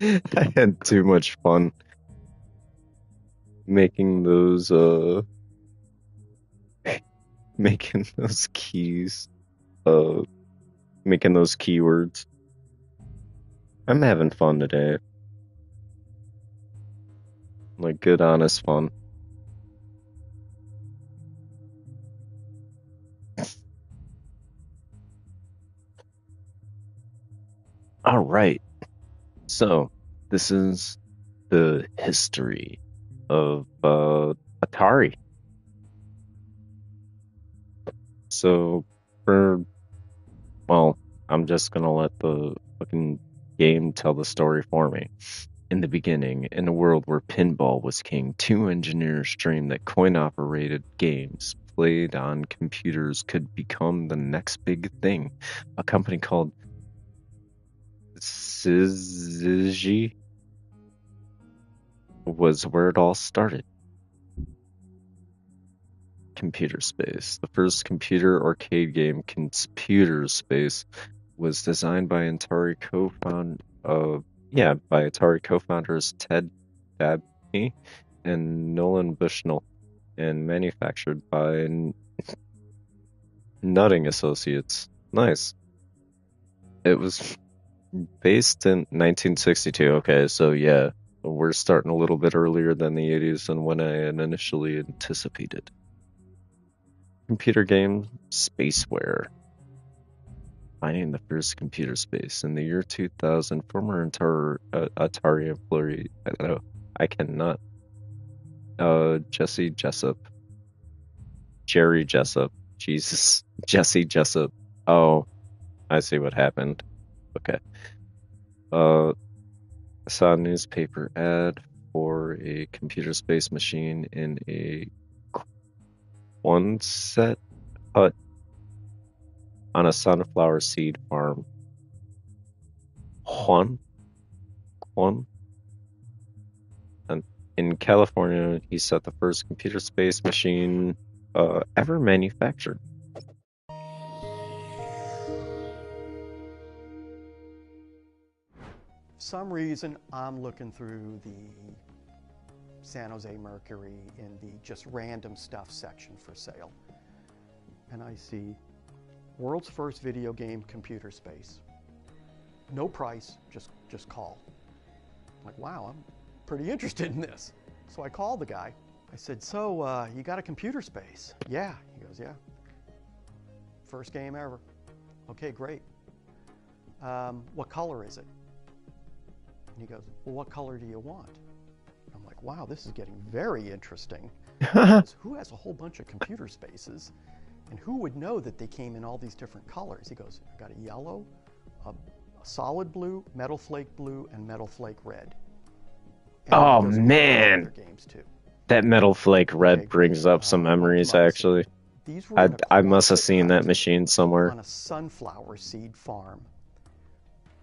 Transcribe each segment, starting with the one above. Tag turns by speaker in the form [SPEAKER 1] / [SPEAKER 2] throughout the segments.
[SPEAKER 1] I had too much fun making those making those keys, uh making those keywords. I'm having fun today. Like good honest fun. All right. So, this is the history of Atari. So, for well, I'm just gonna let the fucking game tell the story for me. In the beginning, in a world where pinball was king, two engineers dreamed that coin-operated games played on computers could become the next big thing. A company called Syzygy was where it all started. Computer Space. The first computer arcade game, Computer Space, was designed by Atari co-founders Ted Dabney and Nolan Bushnell, and manufactured by Nutting Associates. Nice. It was based in 1962. Okay, so yeah, we're starting a little bit earlier than the 80s than when I had initially anticipated. Computer game Spaceware. Finding the first computer space. In the year 2000, former Atari employee, I cannot, Jesse Jessup, Jerry Jessup, Jesus, Jesse Jessup. Oh, I see what happened. Okay. Uh, I saw a newspaper ad for a computer space machine in a Quonset hut on a sunflower seed farm. Juan? Juan? And in California, he set the first computer space machine ever manufactured.
[SPEAKER 2] Some reason I'm looking through the San Jose Mercury in the just random stuff section for sale. And I see world's first video game computer space. No price, just call. I'm like, wow, I'm pretty interested in this. So I called the guy. I said, so you got a computer space? Yeah. He goes, yeah. First game ever. Okay, great. What color is it? And he goes, well, what color do you want? I'm like, wow, this is getting very interesting. Because who has a whole bunch of computer spaces? And who would know that they came in all these different colors? He goes, I got a yellow, a solid blue, metal flake blue, and metal flake red. And then he
[SPEAKER 1] Oh
[SPEAKER 2] goes, and we have these other
[SPEAKER 1] man,
[SPEAKER 2] games too.
[SPEAKER 1] that Metal Flake
[SPEAKER 2] Okay,
[SPEAKER 1] Red
[SPEAKER 2] great.
[SPEAKER 1] brings up some
[SPEAKER 2] What
[SPEAKER 1] memories
[SPEAKER 2] am I seeing?
[SPEAKER 1] actually.
[SPEAKER 2] These were
[SPEAKER 1] I
[SPEAKER 2] in a
[SPEAKER 1] I must have
[SPEAKER 2] Quonset
[SPEAKER 1] seen that
[SPEAKER 2] hut
[SPEAKER 1] machine somewhere.
[SPEAKER 2] on a sunflower seed farm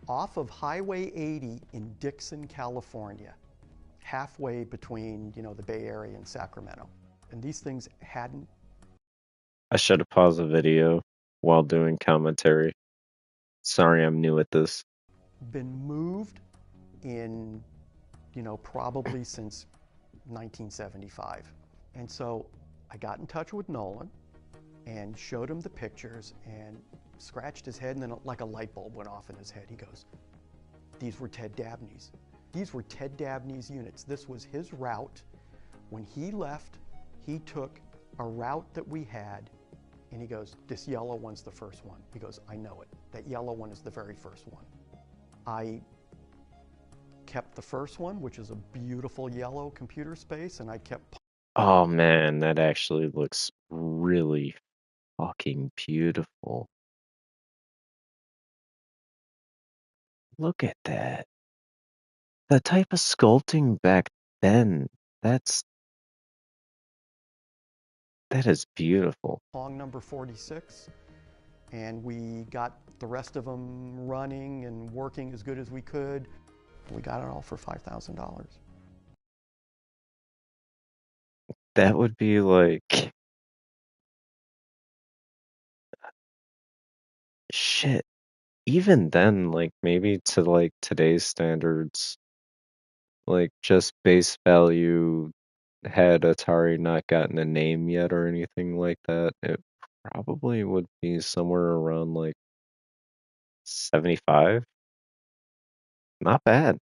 [SPEAKER 2] off of Highway 80 in Dixon, California, halfway between, the Bay Area and Sacramento. And these things hadn't
[SPEAKER 1] I should have paused the video while doing commentary. Sorry, I'm new at this.
[SPEAKER 2] been moved in, probably since 1975. And so I got in touch with Nolan and showed him the pictures and scratched his head, and then like a light bulb went off in his head. He goes, these were Ted Dabney's. These were Ted Dabney's units. This was his route. When he left, he took a route that we had, and he goes, this yellow one's the first one. He goes, I know it. That yellow one is the very first one. I kept the first one, which is a beautiful yellow computer space, and I kept.
[SPEAKER 1] Oh man, that actually looks really fucking beautiful. Look at that. The type of sculpting back then, that's that is beautiful.
[SPEAKER 2] Pong number 46, and we got the rest of them running and working as good as we could. We got it all for $5,000.
[SPEAKER 1] That would be like shit. Even then, like maybe to like today's standards. Like just base value, had Atari not gotten a name yet or anything like that, it probably would be somewhere around like 75. Not bad.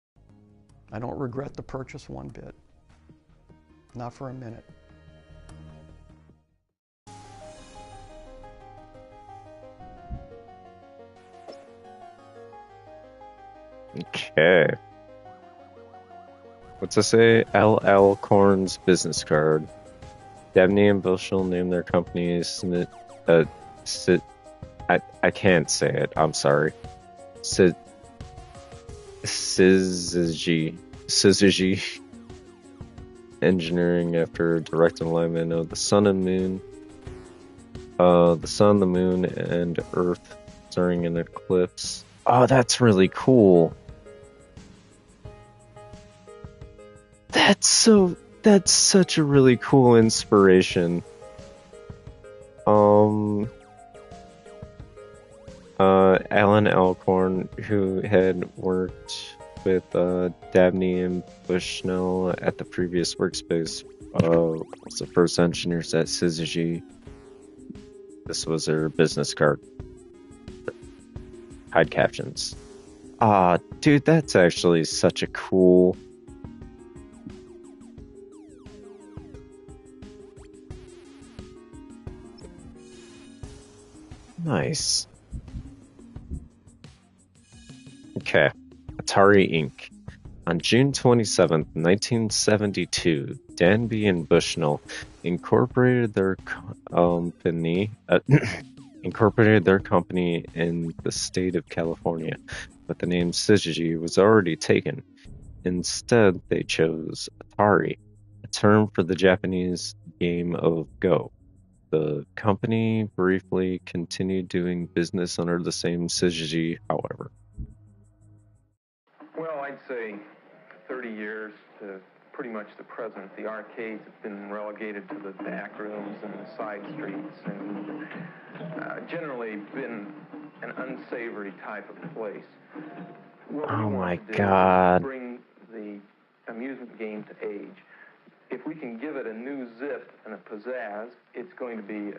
[SPEAKER 2] I don't regret the purchase one bit. Not for a minute.
[SPEAKER 1] Okay. What's it say? LL Corn's business card. Dabney and Bushel named their company uh, Sid, I can't say it. I'm sorry. Sid, Syzygy Engineering after direct alignment of the sun and moon, the sun, the moon, and Earth during an eclipse. Oh, that's really cool. That's such a really cool inspiration. Alan Alcorn, who had worked with Dabney and Bushnell at the previous workspace, was the first engineers at Syzygy. This was their business card. Hide captions. Ah, dude, that's actually such a cool. Nice. Okay. Atari Inc. On June 27, 1972, Danby and Bushnell incorporated their company in the state of California, but the name Syzygy was already taken. Instead, they chose Atari, a term for the Japanese game of Go. The company briefly continued doing business under the same Syzygy, however.
[SPEAKER 3] Well, I'd say 30 years to pretty much the present. The arcades have been relegated to the back rooms and the side streets and generally been an unsavory type of place. What we
[SPEAKER 1] Oh my
[SPEAKER 3] want to do is
[SPEAKER 1] god.
[SPEAKER 3] bring the amusement game to age. If we can give it a new zip and a pizzazz, it's going to be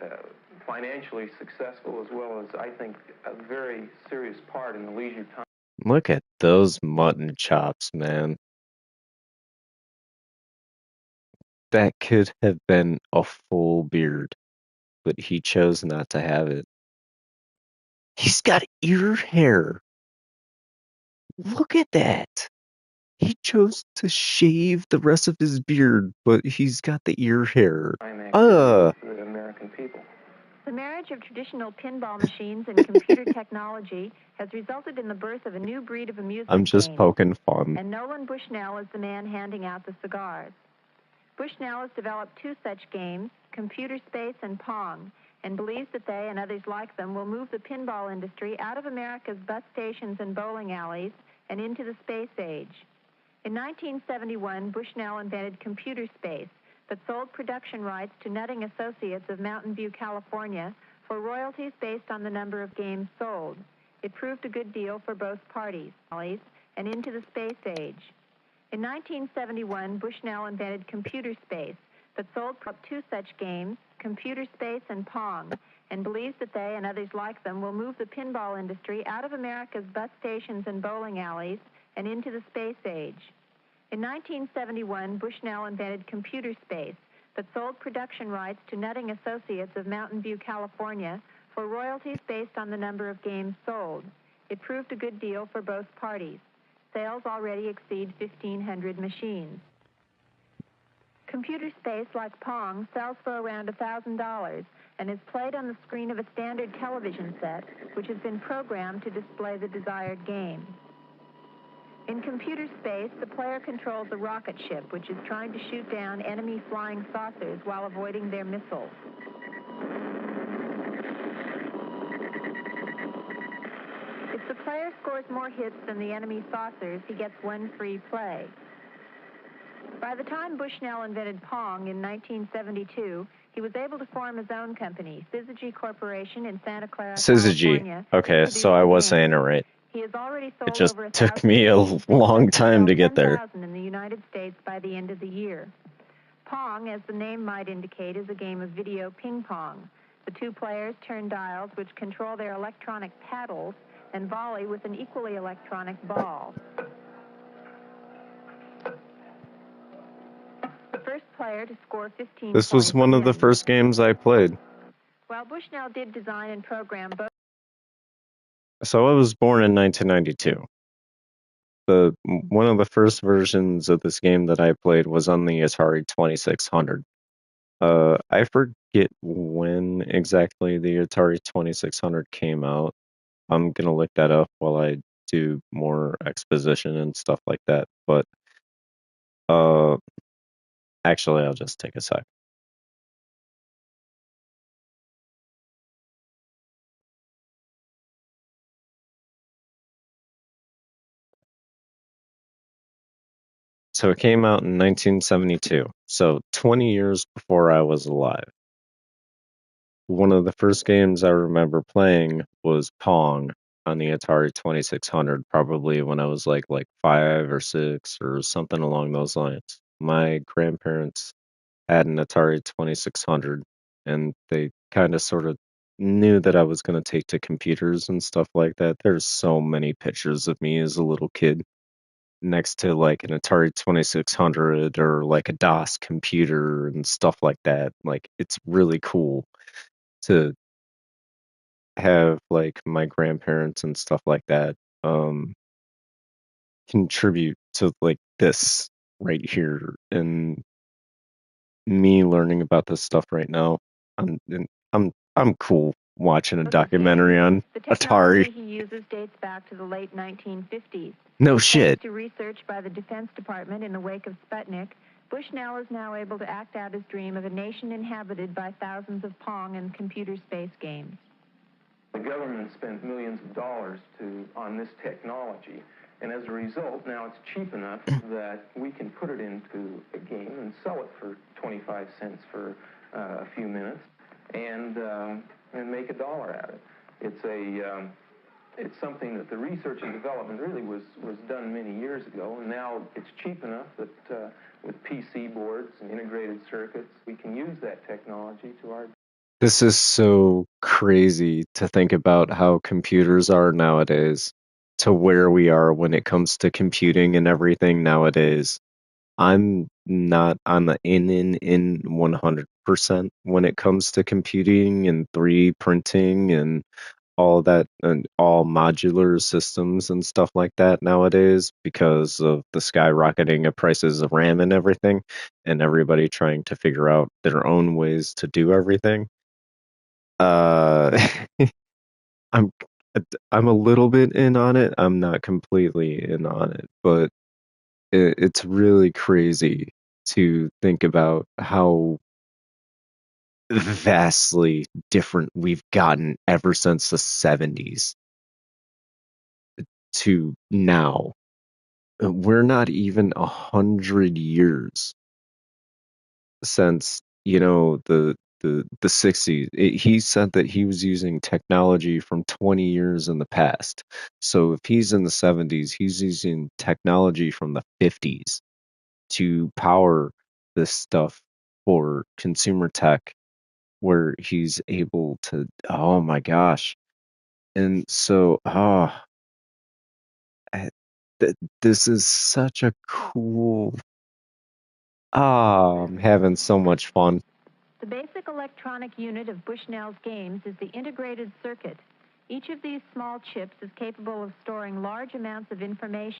[SPEAKER 3] financially successful as well as, I think, a very serious part in the leisure time.
[SPEAKER 1] Look at those mutton chops, man. That could have been a full beard, but he chose not to have it. He's got ear hair. Look at that. He chose to shave the rest of his beard, but he's got the ear hair.
[SPEAKER 3] Activity for the American people.
[SPEAKER 4] The marriage of traditional pinball machines and computer technology has resulted in the birth of a new breed of amusement
[SPEAKER 1] I'm just
[SPEAKER 4] games,
[SPEAKER 1] poking fun.
[SPEAKER 4] and Nolan Bushnell is the man handing out the cigars. Bushnell has developed two such games, Computer Space and Pong, and believes that they and others like them will move the pinball industry out of America's bus stations and bowling alleys and into the space age. In 1971, Bushnell invented Computer Space, but sold production rights to Nutting Associates of Mountain View, California, for royalties based on the number of games sold. It proved a good deal for both parties, and into the space age. In 1971, Bushnell invented Computer Space, but sold two such games, Computer Space and Pong, and believes that they and others like them will move the pinball industry out of America's bus stations and bowling alleys and into the space age. In 1971, Bushnell invented Computer Space, but sold production rights to Nutting Associates of Mountain View, California, for royalties based on the number of games sold. It proved a good deal for both parties. Sales already exceed 1,500 machines. Computer Space, like Pong, sells for around $1,000 and is played on the screen of a standard television set, which has been programmed to display the desired game. In Computer Space, the player controls a rocket ship which is trying to shoot down enemy flying saucers while avoiding their missiles. If the player scores more hits than the enemy saucers, he gets one free play. By the time Bushnell invented Pong in 1972, he was able to form his own company, Syzygy Corporation in Santa Clara, California.
[SPEAKER 1] Okay, so I was saying it right.
[SPEAKER 4] He has already sold
[SPEAKER 1] It just
[SPEAKER 4] over
[SPEAKER 1] took me a long time to get there.
[SPEAKER 4] in the United States by the end of the year. Pong, as the name might indicate, is a game of video ping pong. The two players turn dials which control their electronic paddles and volley with an equally electronic ball. The first player to score 15
[SPEAKER 1] This
[SPEAKER 4] points
[SPEAKER 1] was one of the
[SPEAKER 4] wins.
[SPEAKER 1] first games I played.
[SPEAKER 4] While Bushnell did design and program both.
[SPEAKER 1] So I was born in 1992. One of the first versions of this game that I played was on the Atari 2600. I forget when exactly the Atari 2600 came out. I'm gonna look that up while I do more exposition and stuff like that. But uh, actually, I'll just take a sec. So it came out in 1972, so 20 years before I was alive. One of the first games I remember playing was Pong on the Atari 2600, probably when I was like 5 or 6 or something along those lines. My grandparents had an Atari 2600, and they kind of sort of knew that I was going to take to computers and stuff like that. There's so many pictures of me as a little kid next to like an Atari 2600 or like a DOS computer and stuff like that. Like, it's really cool to have like my grandparents and stuff like that contribute to like this right here, and me learning about this stuff right now. I'm cool watching a documentary on
[SPEAKER 4] The
[SPEAKER 1] Atari.
[SPEAKER 4] technology he uses dates back to the late 1950s.
[SPEAKER 1] No shit.
[SPEAKER 4] Thanks to research by the Defense Department in the wake of Sputnik, Bushnell is now able to act out his dream of a nation inhabited by thousands of Pong and computer space games.
[SPEAKER 3] The government spent millions of dollars on this technology, and as a result, now it's cheap enough that we can put it into a game and sell it for 25 cents for a few minutes, and make $1 at it. It's something that the research and development really was done many years ago, and now it's cheap enough that with PC boards and integrated circuits, we can use that technology to our.
[SPEAKER 1] This is so crazy to think about how computers are nowadays to where we are when it comes to computing and everything nowadays. I'm not on the in 100% when it comes to computing and 3D printing and all that, and all modular systems and stuff like that nowadays because of the skyrocketing of prices of RAM and everything, and everybody trying to figure out their own ways to do everything. Uh, I'm I'm a little bit in on it. I'm not completely in on it, but it's really crazy to think about how vastly different we've gotten ever since the 70s to now. We're not even 100 years since, the 60s. He said that he was using technology from 20 years in the past. So if he's in the 70s, he's using technology from the 50s to power this stuff for consumer tech, where he's able to, oh my gosh. And so, I- this is such a cool, I'm having so much fun.
[SPEAKER 4] The basic electronic unit of Bushnell's games is the integrated circuit. Each of these small chips is capable of storing large amounts of information.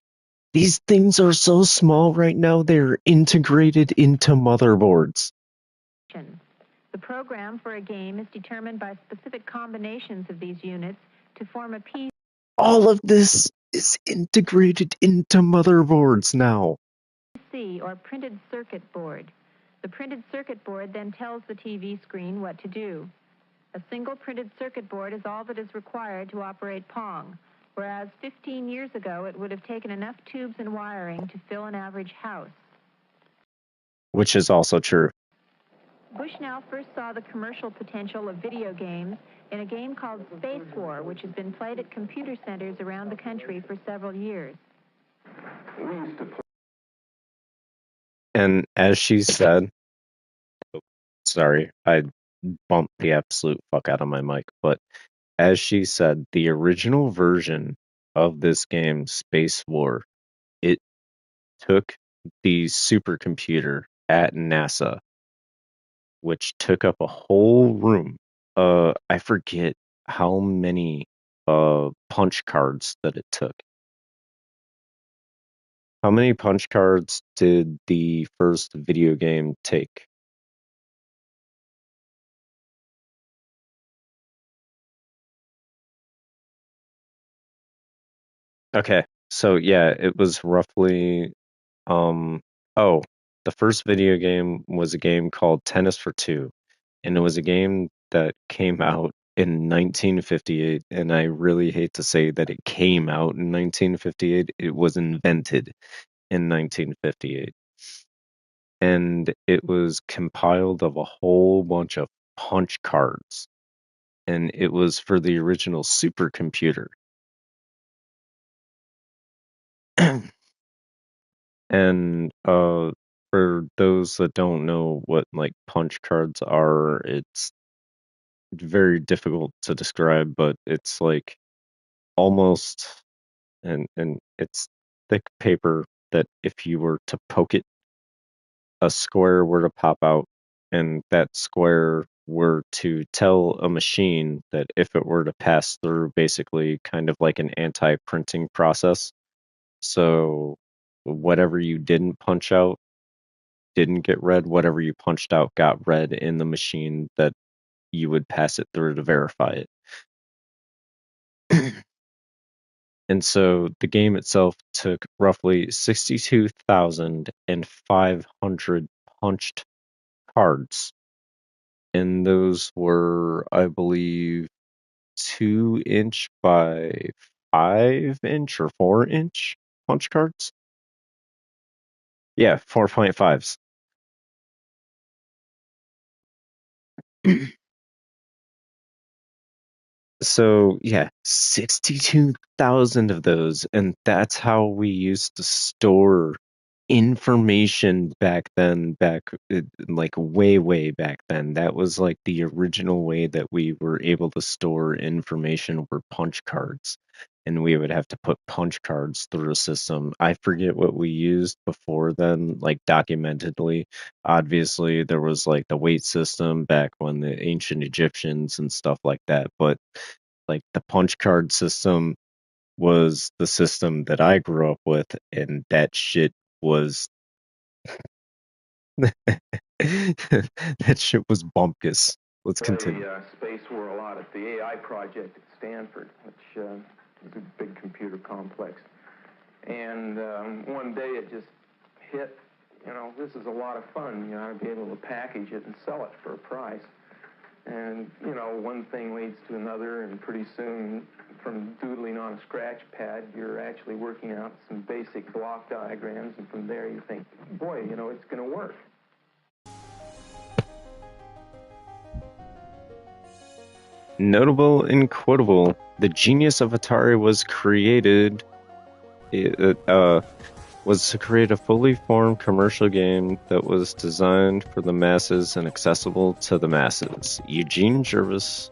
[SPEAKER 1] These things are so small right now, they're integrated into motherboards.
[SPEAKER 4] The program for a game is determined by specific combinations of these units to form a piece.
[SPEAKER 1] All of this is integrated into motherboards now.
[SPEAKER 4] PC, or printed circuit board. The printed circuit board then tells the TV screen what to do. A single printed circuit board is all that is required to operate Pong, whereas 15 years ago it would have taken enough tubes and wiring to fill an average house.
[SPEAKER 1] Which is also true.
[SPEAKER 4] Bushnell first saw the commercial potential of video games in a game called Space War, which has been played at computer centers around the country for several years.
[SPEAKER 3] We used to play
[SPEAKER 1] And as she said, sorry, I bumped the absolute fuck out of my mic, but as she said, the original version of this game, Space War, it took the supercomputer at NASA, which took up a whole room. I forget how many punch cards that it took. How many punch cards did the first video game take? Okay, so yeah, it was roughly um oh, the first video game was a game called Tennis for Two, and it was a game that came out in 1958, and I really hate to say that it came out in 1958. It was invented in 1958, and it was compiled of a whole bunch of punch cards, and it was for the original supercomputer. And for those that don't know what like punch cards are, it's very difficult to describe, but it's like almost and it's thick paper that if you were to poke it, a square were to pop out, and that square were to tell a machine that if it were to pass through basically kind of like an anti-printing process. So whatever you didn't punch out didn't get read, whatever you punched out got read in the machine that you would pass it through to verify it. And so the game itself took roughly 62,500 punched cards. And those were, I believe, 2 inch by 5 inch or 4 inch punch cards. Yeah, 4.5s. So yeah, 62,000 of those, and that's how we used to store information back then, like way, way back then. That was like the original way that we were able to store information were punch cards. And we would have to put punch cards through a system. I forget what we used before then, like documentedly. Obviously, there was like the weight system back when the ancient Egyptians and stuff like that. But like the punch card system was the system that I grew up with, and that shit was that shit was bumpkus. Let's continue.
[SPEAKER 3] Space War a lot at the AI project at Stanford, which is a big computer complex. And one day it just hit, this is a lot of fun. I'd be able to package it and sell it for a price. And, one thing leads to another, and pretty soon, from doodling on a scratch pad, you're actually working out some basic block diagrams, and from there you think, boy, it's going to work.
[SPEAKER 1] Notable and quotable, the genius of Atari was to create a fully formed commercial game that was designed for the masses and accessible to the masses. Eugene Jervis.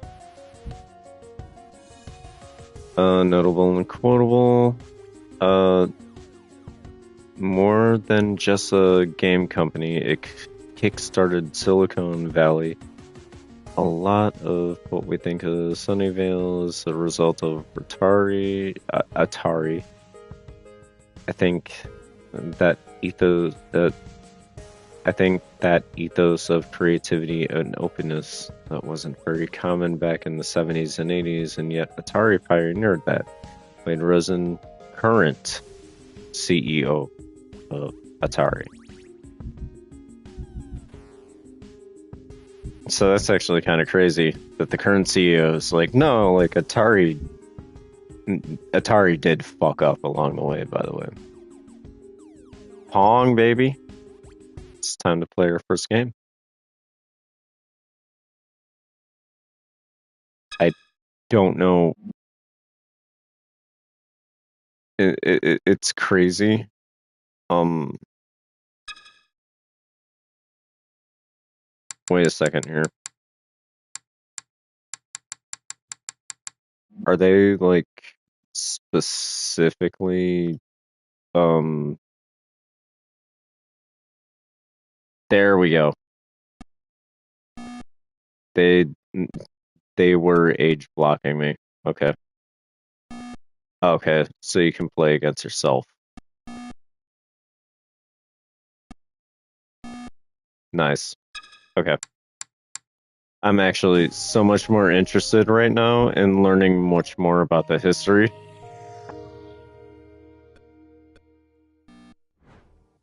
[SPEAKER 1] Notable and quotable. More than just a game company, it kickstarted Silicon Valley. A lot of what we think of Sunnyvale is a result of Atari. I think that ethos of creativity and openness that wasn't very common back in the 70s and 80s, and yet Atari pioneered that. Wade Rosen, current CEO of Atari. So that's actually kind of crazy that the current CEO is like, no, like Atari did fuck up along the way, by the way. Pong, baby. It's time to play our first game. I don't know. It's crazy. Wait a second here. Are they like specifically there we go. They they were age blocking me. Okay. Okay, so you can play against yourself. Nice. Okay. I'm actually so much more interested right now in learning much more about the history.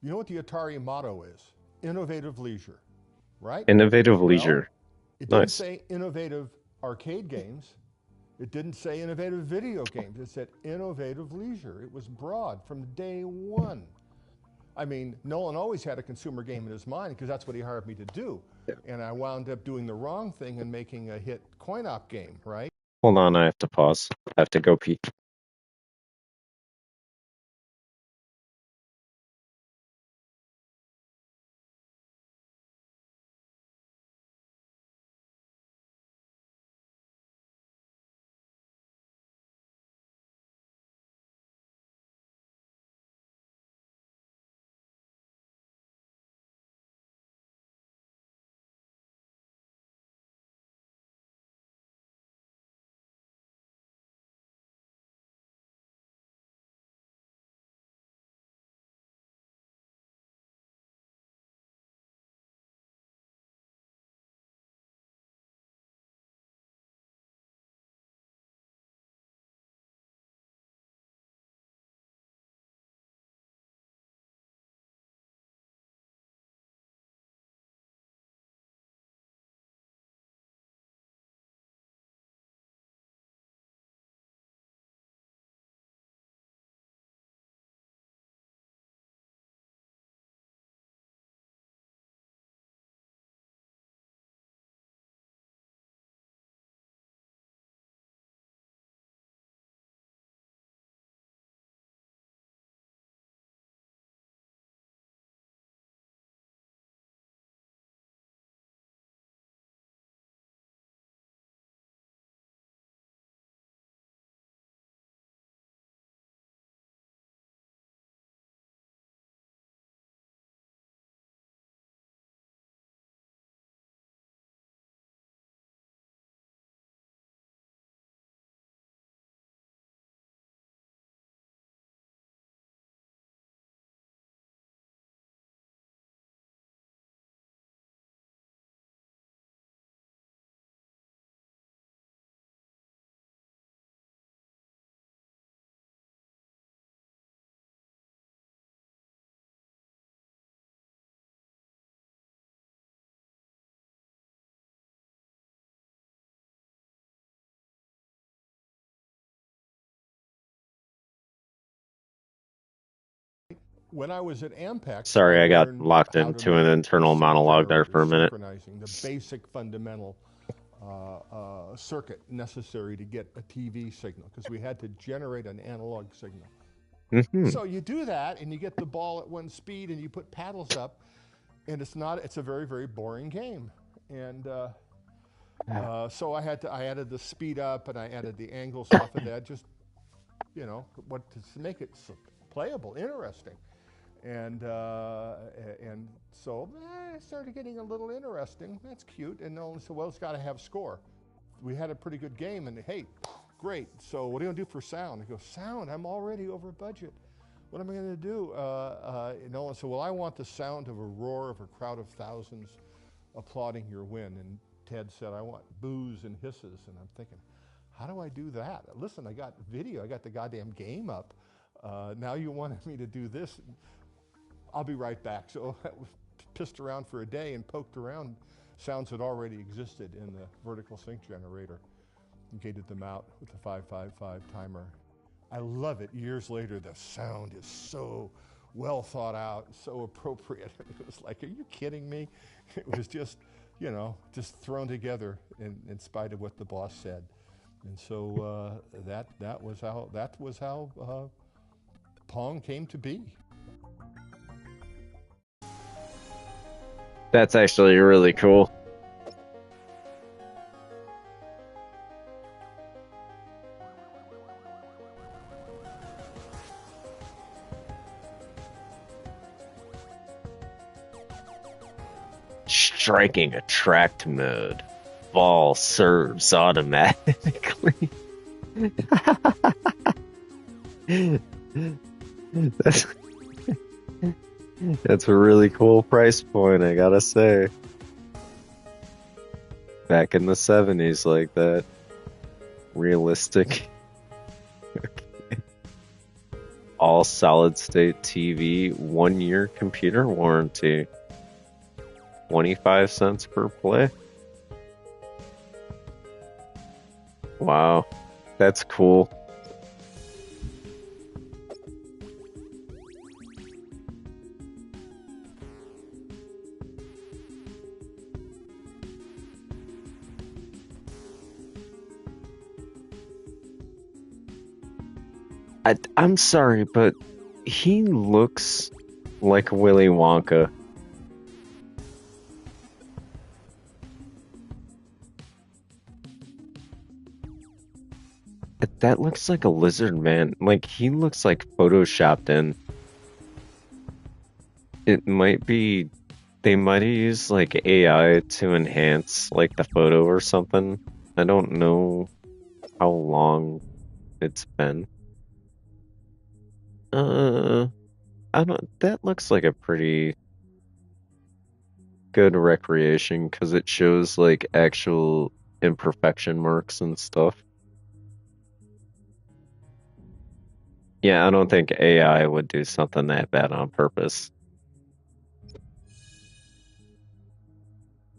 [SPEAKER 5] You know what the Atari motto is? Innovative leisure, right?
[SPEAKER 1] Innovative
[SPEAKER 5] Well,
[SPEAKER 1] leisure.
[SPEAKER 5] it didn't
[SPEAKER 1] Nice.
[SPEAKER 5] say innovative arcade games. It didn't say innovative video games. It said innovative leisure. It was broad from day one. I mean, Nolan always had a consumer game in his mind because that's what he hired me to do.
[SPEAKER 1] Yeah.
[SPEAKER 5] And I wound up doing the wrong thing and making a hit coin-op game, right?
[SPEAKER 1] Hold on, I have to pause. I have to go pee.
[SPEAKER 5] When I was at Ampex, I
[SPEAKER 1] Sorry, I got
[SPEAKER 5] learned
[SPEAKER 1] locked
[SPEAKER 5] how to
[SPEAKER 1] into an
[SPEAKER 5] make
[SPEAKER 1] internal
[SPEAKER 5] signal
[SPEAKER 1] monologue there for
[SPEAKER 5] generators,
[SPEAKER 1] a minute.
[SPEAKER 5] synchronizing the basic fundamental circuit necessary to get a TV signal, because we had to generate an analog signal.
[SPEAKER 1] Mm-hmm.
[SPEAKER 5] So you do that, and you get the ball at one speed, and you put paddles up, and it's a very, very boring game. And so I added the speed up, and I added the angles off of that, just, to make it playable, interesting. And so it started getting a little interesting. That's cute. And Nolan said, well, it's got to have score. We had a pretty good game, and hey, great. So what are you going to do for sound? I go, sound? I'm already over budget. What am I going to do? Nolan said, well, I want the sound of a roar of a crowd of thousands applauding your win. And Ted said, I want boos and hisses. And I'm thinking, how do I do that? Listen, I got video. I got the goddamn game up. Now you wanted me to do this. I'll be right back. So I pissed around for a day and poked around sounds that already existed in the vertical sync generator and gated them out with the 555 timer. I love it. Years later, the sound is so well thought out, so appropriate. It was like, are you kidding me? It was just, just thrown together in spite of what the boss said. And so that was how Pong came to be.
[SPEAKER 1] That's actually really cool. Striking attract mode. Ball serves automatically. that's, that's a really cool price point, I gotta say. Back in the 70s, like that. Realistic. All solid state TV, 1 year computer warranty. 25 cents per play. Wow, that's cool. I'm sorry, but he looks like Willy Wonka. That looks like a lizard man. Like, he looks like photoshopped in. It might be... They might have used, like, AI to enhance, like, the photo or something. I don't know how long it's been. I don't... That looks like a pretty good recreation, because it shows, like, actual imperfection marks and stuff. Yeah, I don't think AI would do something that bad on purpose.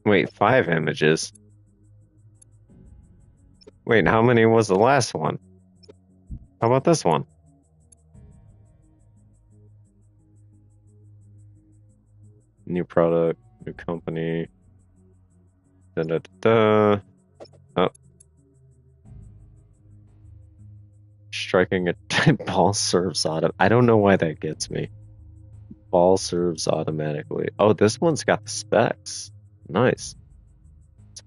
[SPEAKER 1] Wait, 5 images? Wait, how many was the last one? How about this one? New product, new company. Da da da da. Oh. Striking a ball serves auto. I don't know why that gets me. Ball serves automatically. Oh, this one's got the specs. Nice.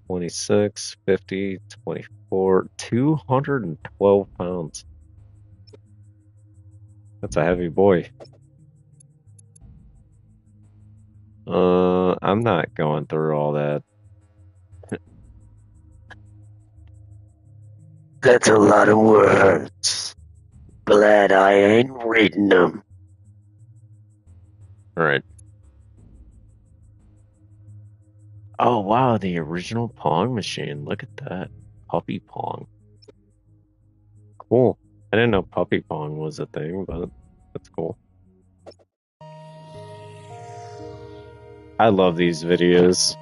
[SPEAKER 1] 26, 50, 24, 212 pounds. That's a heavy boy. I'm not going through all that. That's a lot of words. Glad I ain't reading them. Alright. Oh wow, the original Pong machine. Look at that. Puppy Pong. Cool. I didn't know Puppy Pong was a thing, but that's cool. I love these videos.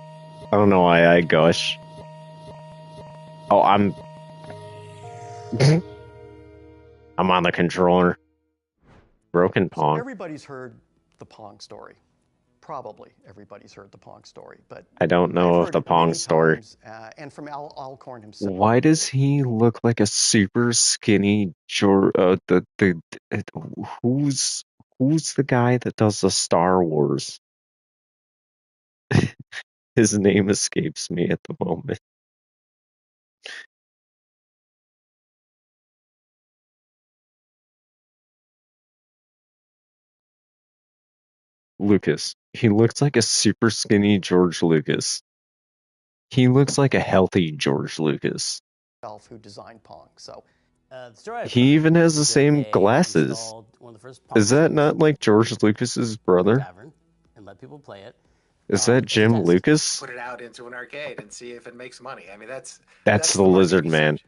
[SPEAKER 1] I don't know why I gush. Oh, I'm on the controller. Broken Pong.
[SPEAKER 2] Everybody's heard the Pong story. Probably everybody's heard the Pong story, but
[SPEAKER 1] I don't know of the Pong story.
[SPEAKER 2] And from Al Alcorn himself.
[SPEAKER 1] Why does he look like a super skinny who's the guy that does the Star Wars? His name escapes me at the moment. Lucas. He looks like a super skinny George Lucas. He looks like a healthy George Lucas.
[SPEAKER 2] Who designed Pong. So
[SPEAKER 1] he even has the same glasses. Is that not like George Lucas's brother?
[SPEAKER 6] And let people play it.
[SPEAKER 1] Is that Jim Lucas?
[SPEAKER 7] Put it out into an arcade and see if it makes money. I mean, that's
[SPEAKER 1] the lizard man.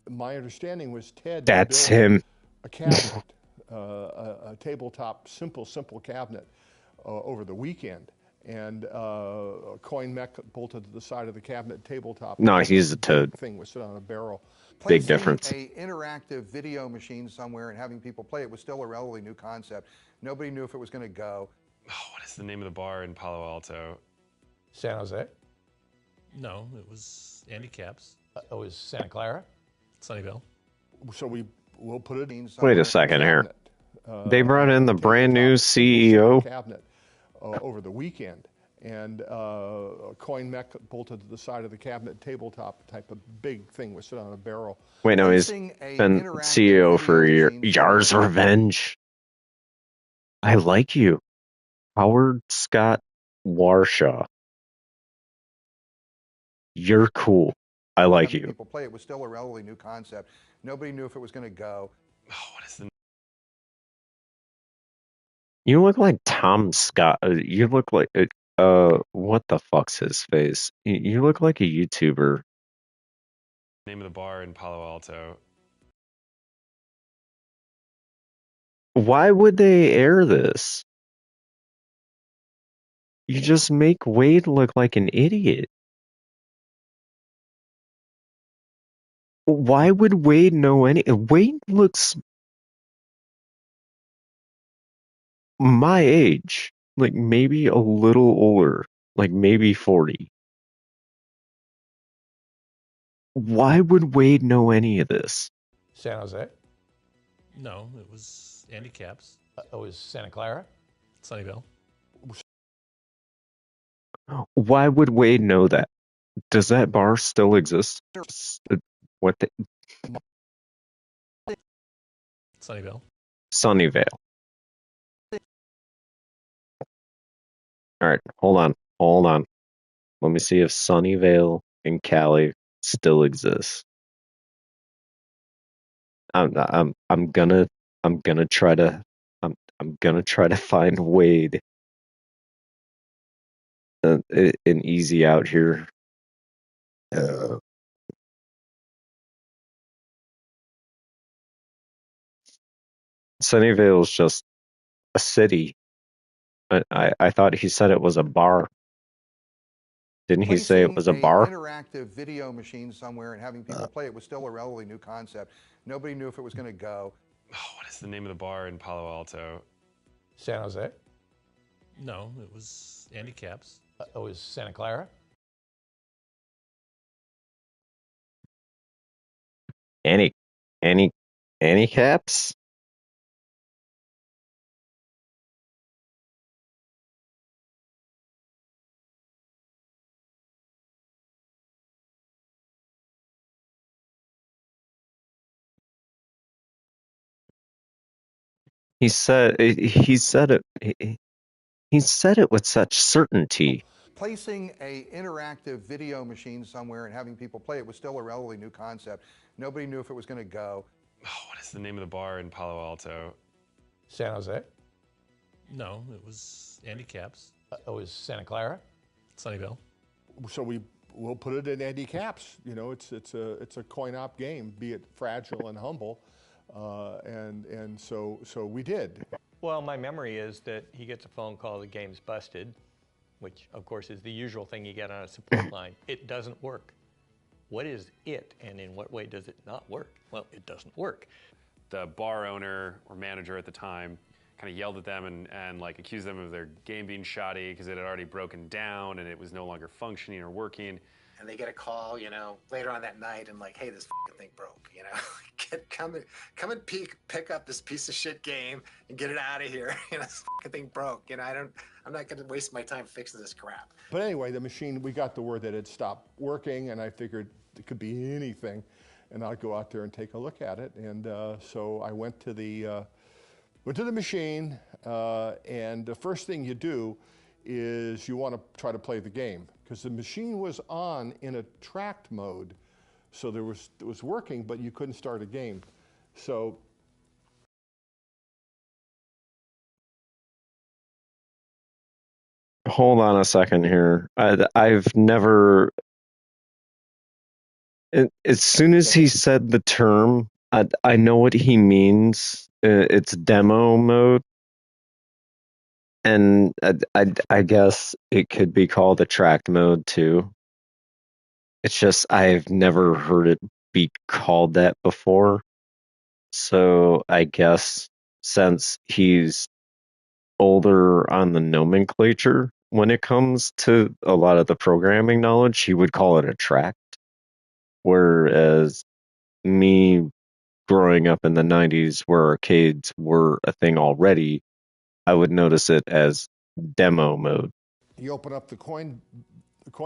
[SPEAKER 5] My understanding was Ted.
[SPEAKER 1] That's him.
[SPEAKER 5] A cabinet, a tabletop, simple cabinet over the weekend, and a coin mech bolted to the side of the cabinet tabletop.
[SPEAKER 1] No, he's a toad.
[SPEAKER 5] Thing was sit on a barrel.
[SPEAKER 1] Big difference.
[SPEAKER 8] A interactive video machine somewhere and having people play it was still a relatively new concept. Nobody knew if it was going to go.
[SPEAKER 9] Oh, what is the name of the bar in Palo Alto?
[SPEAKER 10] San Jose?
[SPEAKER 11] No, it was Andy Capp's.
[SPEAKER 10] It was Santa Clara?
[SPEAKER 11] Sunnyvale.
[SPEAKER 5] So we'll put it in.
[SPEAKER 1] Wait a second here. They brought in the brand new CEO.
[SPEAKER 5] Cabinet over the weekend, and a coin mech bolted to the side of the cabinet tabletop type of big thing was sit on a barrel.
[SPEAKER 1] Wait, no, he's been CEO for a year. Yar's Revenge. I like you. Howard Scott Warshaw. You're cool. I like
[SPEAKER 8] having
[SPEAKER 1] you.
[SPEAKER 8] people play it was still a relatively new concept. Nobody knew if it was going to go.
[SPEAKER 9] Oh, what is the
[SPEAKER 1] You look like Tom Scott. You look like what the fuck's his face? You look like a YouTuber.
[SPEAKER 9] name of the bar in Palo Alto?
[SPEAKER 1] Why would they air this? You just make Wade look like an idiot. Why would Wade know any? Wade looks my age, like maybe a little older, like maybe 40. Why would Wade know any of this?
[SPEAKER 10] San Jose?
[SPEAKER 11] No, it was Andy Caps.
[SPEAKER 10] It was Santa Clara?
[SPEAKER 11] Sunnyvale.
[SPEAKER 1] Why would Wade know that? Does that bar still exist? What the
[SPEAKER 11] Sunnyvale.
[SPEAKER 1] Sunnyvale. All right, hold on. Let me see if Sunnyvale in Cali still exists. I'm gonna try to I'm gonna try to find Wade an easy out here. Sunnyvale is just a city. I thought he said it was a bar. Didn't he say it
[SPEAKER 8] Placing
[SPEAKER 1] was a
[SPEAKER 8] a
[SPEAKER 1] bar?
[SPEAKER 8] interactive video machine somewhere and having people play it was still a relatively new concept. Nobody knew if it was going to go.
[SPEAKER 9] Oh, what is the name of the bar in Palo Alto?
[SPEAKER 10] San Jose?
[SPEAKER 11] No, it was Andy Caps.
[SPEAKER 10] It was Santa Clara?
[SPEAKER 1] Any any any caps? He said it with such certainty.
[SPEAKER 8] Placing a interactive video machine somewhere and having people play it was still a relatively new concept. Nobody knew if it was going to go.
[SPEAKER 9] Oh, what is the name of the bar in Palo Alto?
[SPEAKER 10] San Jose?
[SPEAKER 11] No, it was Andy Caps.
[SPEAKER 10] It was Santa Clara?
[SPEAKER 11] Sunnyvale.
[SPEAKER 5] So we'll put it in Andy Caps. You know, it's a coin-op game, be it fragile and humble, and so we did.
[SPEAKER 12] Well, my memory is that he gets a phone call, the game's busted, which of course is the usual thing you get on a support line. It doesn't work. What is it, and in what way does it not work? Well, it doesn't work.
[SPEAKER 9] The bar owner or manager at the time kind of yelled at them and like accused them of their game being shoddy because it had already broken down and it was no longer functioning or working.
[SPEAKER 7] And they get a call, you know, later on that night and like, hey, this thing broke, you know. Come and pick up this piece of shit game and get it out of here. You know, this thing broke. You know, I'm not gonna waste my time fixing this crap.
[SPEAKER 5] But anyway, the machine, we got the word that it stopped working, and I figured it could be anything, and I'd go out there and take a look at it. And so I went to the machine, and the first thing you do is you want to try to play the game because the machine was on in a tracked mode, so it was working, but you couldn't start a game. So
[SPEAKER 1] Hold on a second here. I've never. As soon as he said the term, I know what he means. It's demo mode, and I guess it could be called a tracked mode too. It's just I've never heard it be called that before. So I guess since he's older on the nomenclature when it comes to a lot of the programming knowledge, he would call it a tract. Whereas me growing up in the 90s where arcades were a thing already, I would notice it as demo mode.
[SPEAKER 5] you open up the coin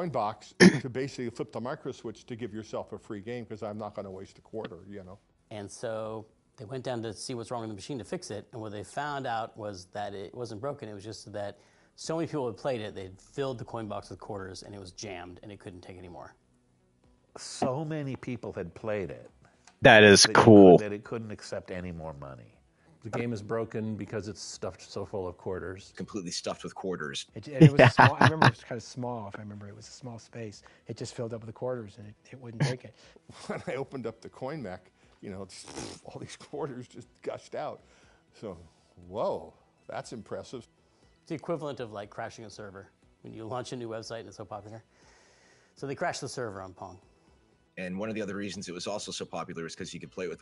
[SPEAKER 5] box to basically flip the micro switch to give yourself a free game because I'm not going to waste a quarter, you know.
[SPEAKER 6] And so they went down to see what's wrong with the machine to fix it, and what they found out was that it wasn't broken. It was just that so many people had played it, they'd filled the coin box with quarters, and it was jammed, and it couldn't take any more.
[SPEAKER 13] so many people had played it
[SPEAKER 1] That is
[SPEAKER 13] that
[SPEAKER 1] cool.
[SPEAKER 13] that it couldn't accept any more money.
[SPEAKER 11] The game is broken because it's stuffed so full of quarters.
[SPEAKER 14] Completely stuffed with quarters.
[SPEAKER 15] It was small. I remember it was kind of small. If I remember, it was a small space. It just filled up with the quarters, and it wouldn't take it.
[SPEAKER 5] When I opened up the coin mech, all these quarters just gushed out. So, whoa, that's impressive.
[SPEAKER 6] It's the equivalent of like crashing a server when you launch a new website and it's so popular. So they crashed the server on Pong.
[SPEAKER 14] And one of the other reasons it was also so popular is because you could play with.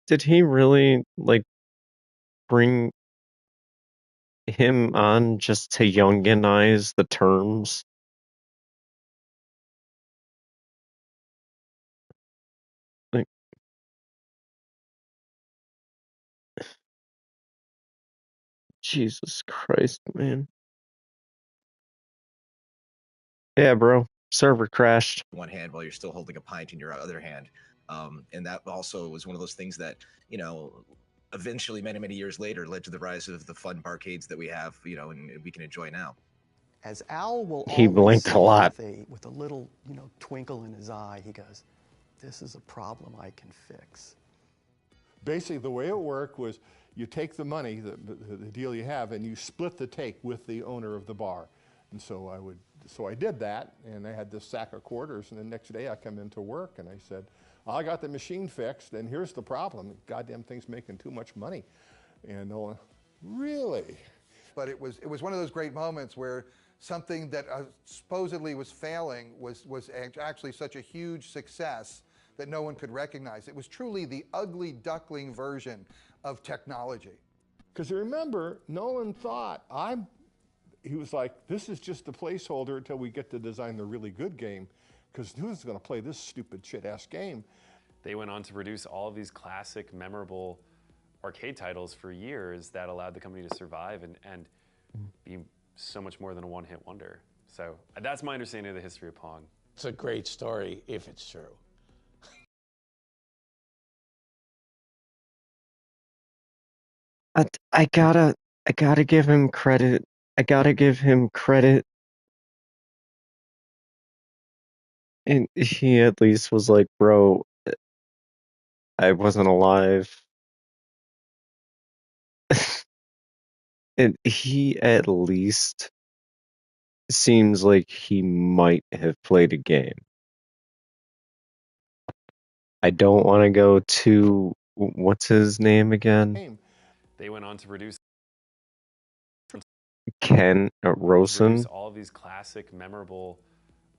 [SPEAKER 1] Did he really bring him on just to younginize the terms? Like, Jesus Christ, man. Yeah, bro. Server crashed.
[SPEAKER 14] One hand while you're still holding a pint in your other hand. And that also was one of those things that, eventually many years later led to the rise of the fun barcades that we have, and we can enjoy now.
[SPEAKER 2] As Al will
[SPEAKER 1] He
[SPEAKER 2] always
[SPEAKER 1] blinked a
[SPEAKER 2] say
[SPEAKER 1] lot.
[SPEAKER 2] with a little, twinkle in his eye, he goes, "This is a problem I can fix."
[SPEAKER 5] Basically, the way it worked was you take the money, the deal you have, and you split the take with the owner of the bar. And so I did that, and I had this sack of quarters, and the next day I come into work, and I said, I got the machine fixed, and here's the problem. Goddamn thing's making too much money. And really?
[SPEAKER 8] But it was one of those great moments where something that supposedly was failing was actually such a huge success that no one could recognize. It was truly the ugly duckling version of technology.
[SPEAKER 5] Because remember, Nolan thought, he was like, this is just the placeholder until we get to design the really good game, because who's going to play this stupid shit-ass game?
[SPEAKER 9] They went on to produce all of these classic, memorable arcade titles for years that allowed the company to survive and be so much more than a one-hit wonder. So that's my understanding of the history of Pong.
[SPEAKER 13] It's a great story if it's true.
[SPEAKER 1] I gotta give him credit. I gotta give him credit. And he at least was like, bro, I wasn't alive. And he at least seems like he might have played a game. I don't want to go to, what's his name again?
[SPEAKER 9] They went on to produce
[SPEAKER 1] Ken Rosen.
[SPEAKER 9] produce all of these classic, memorable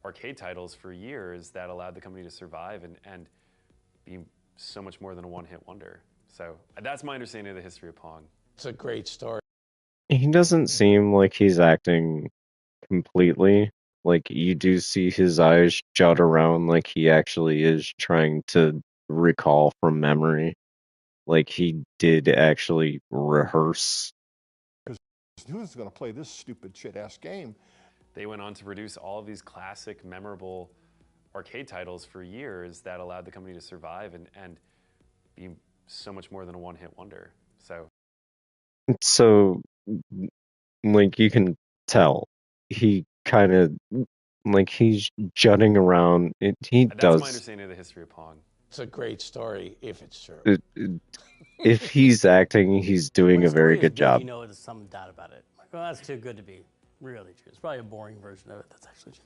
[SPEAKER 9] arcade titles for years that allowed the company to survive and be so much more than a one-hit wonder. So that's my understanding of the history of Pong.
[SPEAKER 13] It's a great story.
[SPEAKER 1] He doesn't seem like he's acting completely. Like, you do see his eyes jut around like he actually is trying to recall from memory. Like, he did actually rehearse.
[SPEAKER 5] Because who's going to play this stupid shit-ass game?
[SPEAKER 9] They went on to produce all of these classic, memorable arcade titles for years that allowed the company to survive and be so much more than a one-hit wonder.
[SPEAKER 1] So, like, you can tell he kind of, like, he's jutting around. He
[SPEAKER 9] That's
[SPEAKER 1] does.
[SPEAKER 9] my understanding of the history of Pong.
[SPEAKER 13] It's a great story if it's true.
[SPEAKER 1] If he's acting, he's doing a very good job.
[SPEAKER 6] You know, there's some doubt about it. Like, well, that's too good to be really true. It's probably a boring version of it. That's actually true.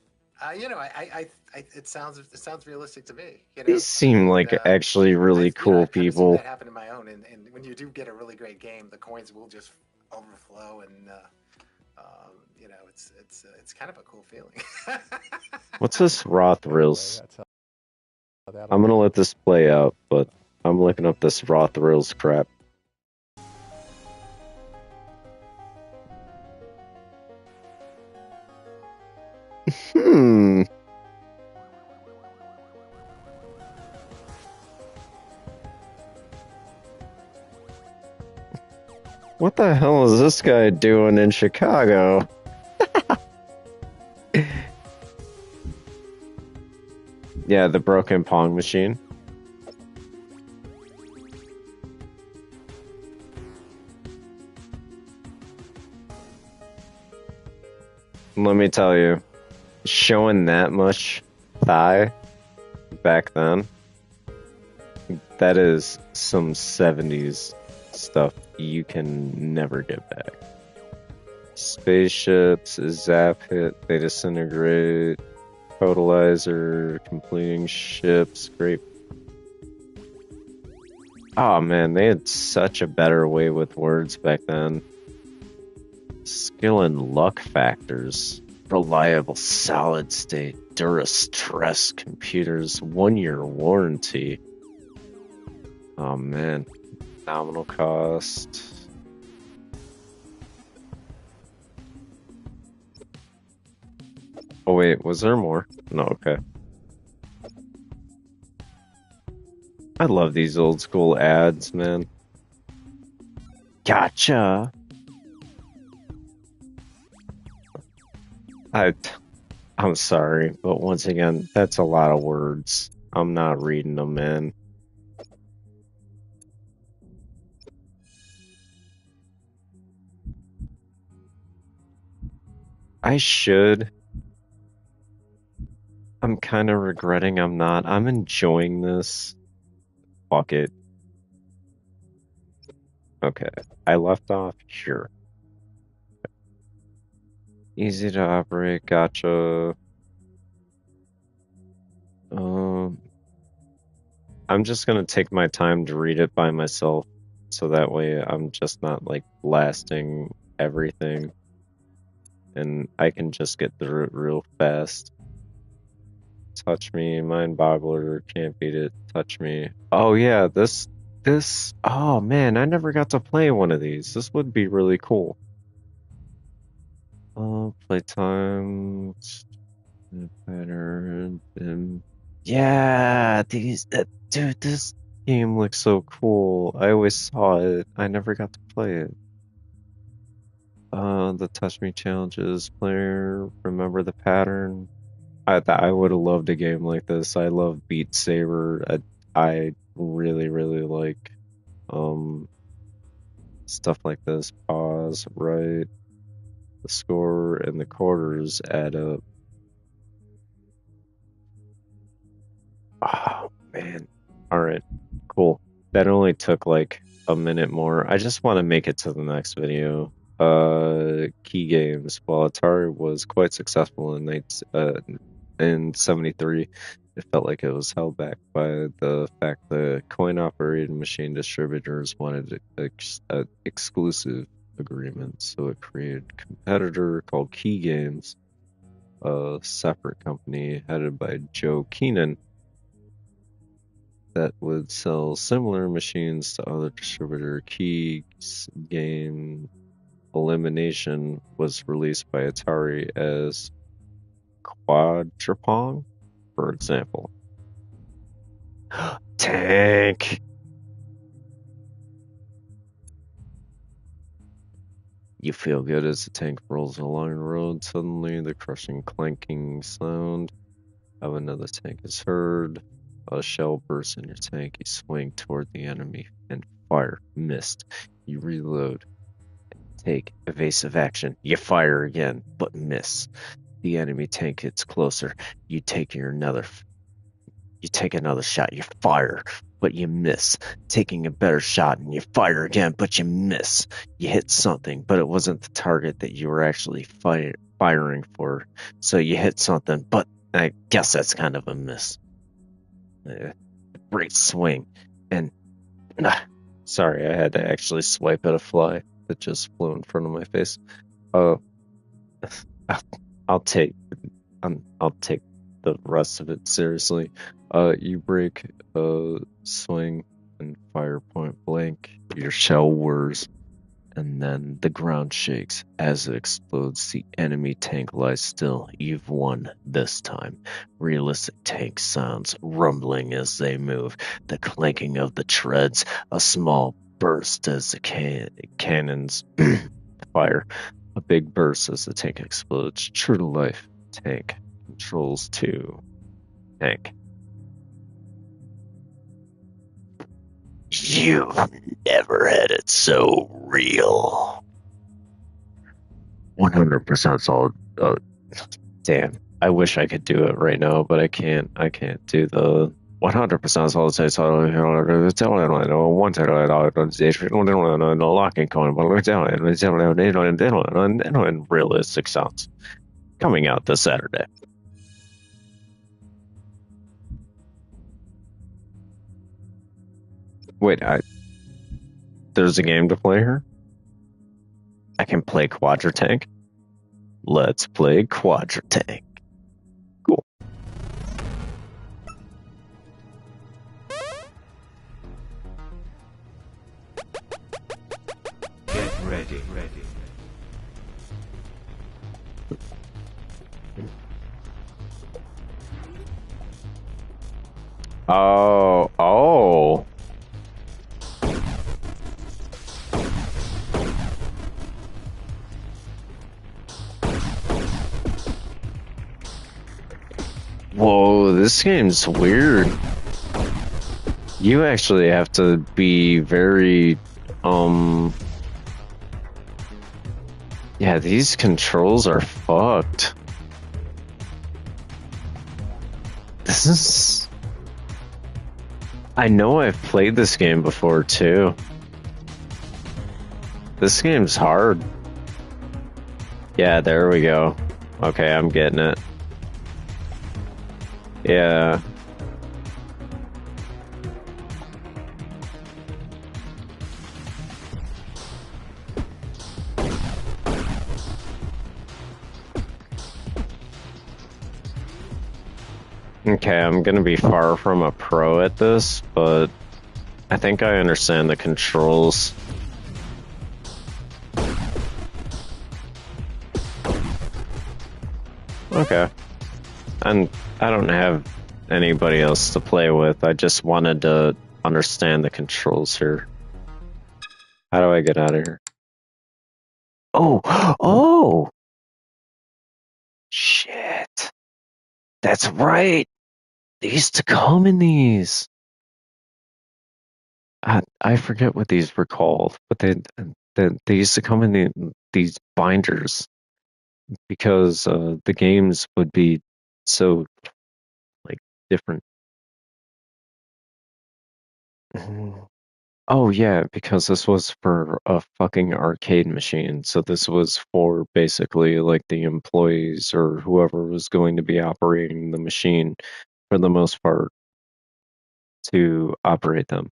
[SPEAKER 7] It sounds realistic to me.
[SPEAKER 1] These seem like actually really cool
[SPEAKER 7] I've
[SPEAKER 1] people.
[SPEAKER 7] seen that happen in my own, and when you do get a really great game, the coins will just overflow, and it's kind of a cool feeling.
[SPEAKER 1] What's this raw thrills? I'm gonna let this play out, but I'm looking up this raw thrills crap. What the hell is this guy doing in Chicago? Yeah, the broken Pong machine. Let me tell you, showing that much thigh back then, that is some 70s stuff you can never get back. Spaceships, zap hit, they disintegrate, totalizer, completing ships, great. Oh man, they had such a better way with words back then. Skill and luck factors, reliable solid state, Dura-Stress computers, 1-year warranty. Oh man, nominal cost. Oh wait, was there more? No, okay. I love these old school ads, man. Gotcha. I'm sorry, but once again, that's a lot of words. I'm not reading them, man. I should. I'm kind of regretting I'm not. I'm enjoying this. Fuck it. Okay, I left off here. Easy to operate, gotcha. I'm just gonna take my time to read it by myself, so that way I'm just not like blasting everything, and I can just get through it real fast. Touch me, mind boggler, can't beat it. Touch me. Oh yeah, this. Oh man, I never got to play one of these. This would be really cool. Playtime. Better. Yeah, dude, this game looks so cool. I always saw it. I never got to play it. The touch me challenges player. Remember the pattern. I would have loved a game like this. I love Beat Saber. I really like stuff like this. Pause, right. The score and the quarters add up. Oh man. Alright, cool. That only took like a minute more. I just want to make it to the next video. Key games. While Atari was quite successful in 73, it felt like it was held back by the fact the coin-operated machine distributors wanted exclusive agreements, so it created a competitor called Key Games, a separate company headed by Joe Keenan that would sell similar machines to other distributor. Key Game Elimination was released by Atari as Quadripong, for example. Tank! You feel good as the tank rolls along the road. Suddenly, the crushing clanking sound of another tank is heard. A shell bursts in your tank. You swing toward the enemy and fire. Missed. You reload. Take evasive action. You fire again, but miss. The enemy tank gets closer. You take another shot. You fire, but you miss. Taking a better shot, and you fire again, but you miss. You hit something, but it wasn't the target that you were actually firing for. So you hit something, but I guess that's kind of a miss. Great swing, and sorry, I had to actually swipe at a fly that just flew in front of my face. I'll take the rest of it seriously. You break a swing and fire point blank. Your shell whirs, and then the ground shakes as it explodes. The enemy tank lies still. You've won this time. Realistic tank sounds rumbling as they move. The clanking of the treads. A small burst as the cannons fire. A big burst as the tank explodes. True to life. Tank controls to tank. You've never had it so real. 100% solid Damn. I wish I could do it right now, but I can't. I can't do the 100% solid state solid locking cone, realistic sounds coming out this Saturday. Wait, there's a game to play here? I can play Quadra Tank? Let's play Quadra Tank. Cool.
[SPEAKER 13] Get ready.
[SPEAKER 1] Oh. Whoa, this game's weird. You actually have to be very, yeah, these controls are fucked. This is... I know I've played this game before, too. This game's hard. Yeah, there we go. Okay, I'm getting it. Yeah. Okay, I'm gonna be far from a pro at this, but I think I understand the controls. Okay. And I don't have anybody else to play with. I just wanted to understand the controls here. How do I get out of here? Oh! Oh! Shit. That's right! They used to come in these. I forget what these were called, but they used to come in these binders because the games would be so like different. Oh yeah, because this was for a fucking arcade machine. So this was for basically like the employees or whoever was going to be operating the machine for the most part to operate them.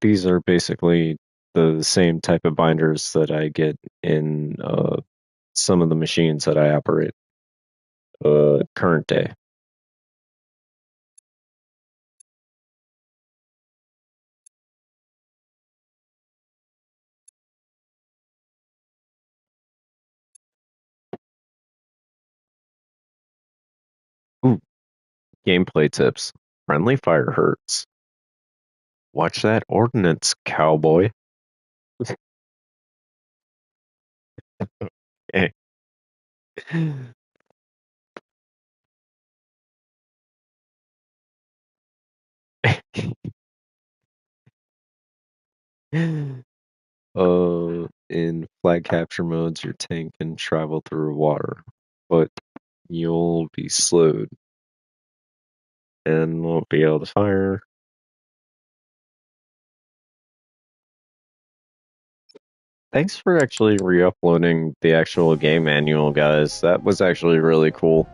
[SPEAKER 1] These are basically the same type of binders that I get in some of the machines that I operate current day. Ooh, gameplay tips. Friendly fire hurts. Watch that ordnance, cowboy. Okay. In flag capture modes, your tank can travel through water, but you'll be slowed and won't be able to fire. Thanks for actually re-uploading the actual game manual, guys. That was actually really cool.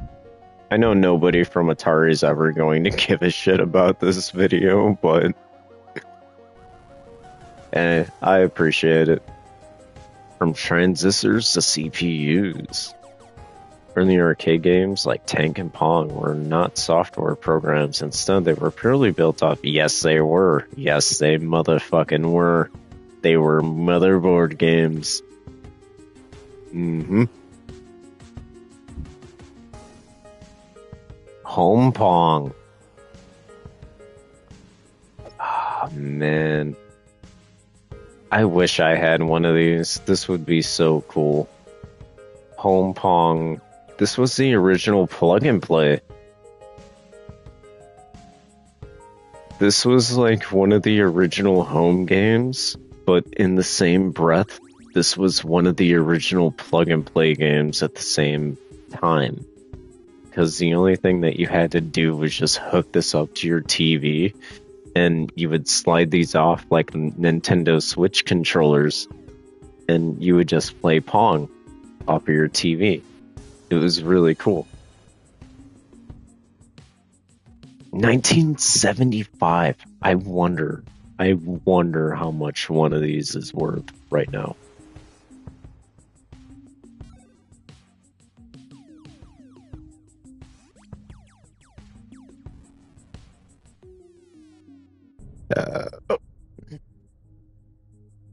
[SPEAKER 1] I know nobody from Atari is ever going to give a shit about this video, but I appreciate it. From transistors to CPUs. Early arcade games like Tank and Pong were not software programs. Instead, they were purely built off. Yes, they were. Yes, they motherfucking were. They were motherboard games. Home Pong. Ah, man. I wish I had one of these. This would be so cool. Home Pong. This was the original plug and play. This was like one of the original home games, but in the same breath, this was one of the original plug and play games at the same time. Because the only thing that you had to do was just hook this up to your TV, and you would slide these off like Nintendo Switch controllers, and you would just play Pong off of your TV. It was really cool. 1975. I wonder how much one of these is worth right now.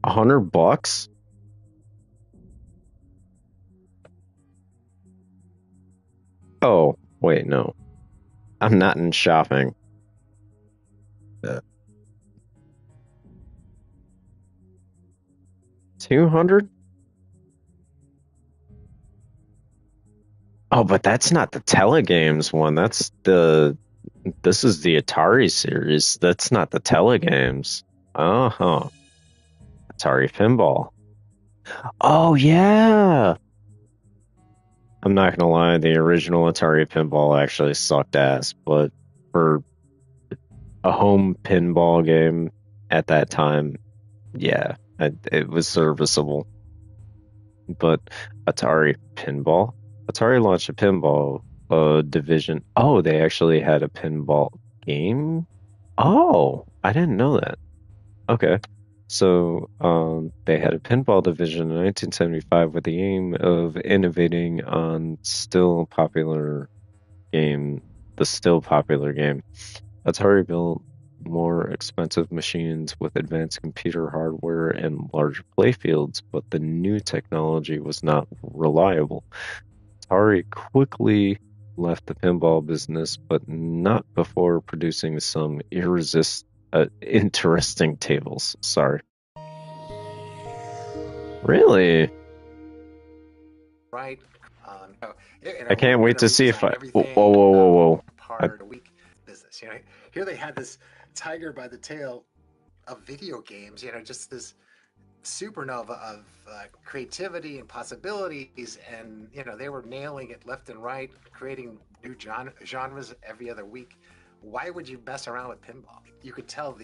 [SPEAKER 1] $100? Oh, wait, no. I'm not in shopping. 200? Oh, but that's not the Telegames one. This is the Atari series. That's not the Telegames. Uh-huh. Atari Pinball. Oh, yeah. I'm not gonna lie, the original Atari Pinball actually sucked ass, but for a home pinball game at that time, yeah, it was serviceable. But Atari Pinball? Atari launched a pinball division. Oh, they actually had a pinball game? Oh, I didn't know that. Okay. So they had a pinball division in 1975 with the aim of innovating on the still popular game. Atari built more expensive machines with advanced computer hardware and larger playfields, but the new technology was not reliable. Atari quickly left the pinball business, but not before producing some interesting tables. Sorry. Really?
[SPEAKER 7] Right.
[SPEAKER 1] I can't
[SPEAKER 7] we're
[SPEAKER 1] wait
[SPEAKER 7] going
[SPEAKER 1] to
[SPEAKER 7] to
[SPEAKER 1] see if
[SPEAKER 7] redesign
[SPEAKER 1] I. Whoa,
[SPEAKER 7] everything.
[SPEAKER 1] whoa.
[SPEAKER 7] Part a week business. Here they had this tiger by the tail of video games. Just this supernova of creativity and possibilities, and they were nailing it left and right, creating new genres every other week. Why would you mess around with pinball? You could tell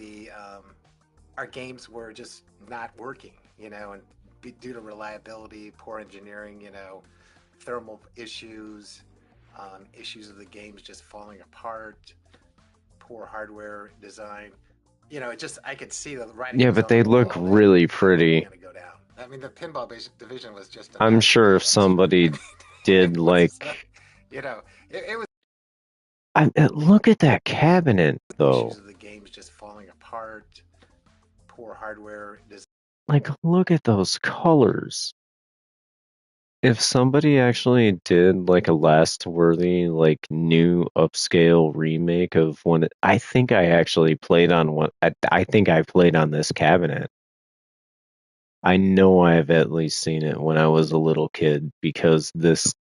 [SPEAKER 7] our games were just not working, and due to reliability, poor engineering, thermal issues, issues of the games just falling apart, poor hardware design. I could see the writing.
[SPEAKER 1] Yeah,
[SPEAKER 7] Was
[SPEAKER 1] but
[SPEAKER 7] on
[SPEAKER 1] they
[SPEAKER 7] the
[SPEAKER 1] look
[SPEAKER 7] wall
[SPEAKER 1] really
[SPEAKER 7] that pinball was
[SPEAKER 1] pretty.
[SPEAKER 7] going to go down. I mean, the pinball division was just a
[SPEAKER 1] I'm sure if
[SPEAKER 7] masterpiece.
[SPEAKER 1] somebody did like.
[SPEAKER 7] It was
[SPEAKER 1] Look at that cabinet, though.
[SPEAKER 7] issues of the games just falling apart, poor hardware design.
[SPEAKER 1] Like, look at those colors. If somebody actually did like a last-worthy, like new upscale remake of one, I think I actually played on one. I think I played on this cabinet. I know I've at least seen it when I was a little kid because this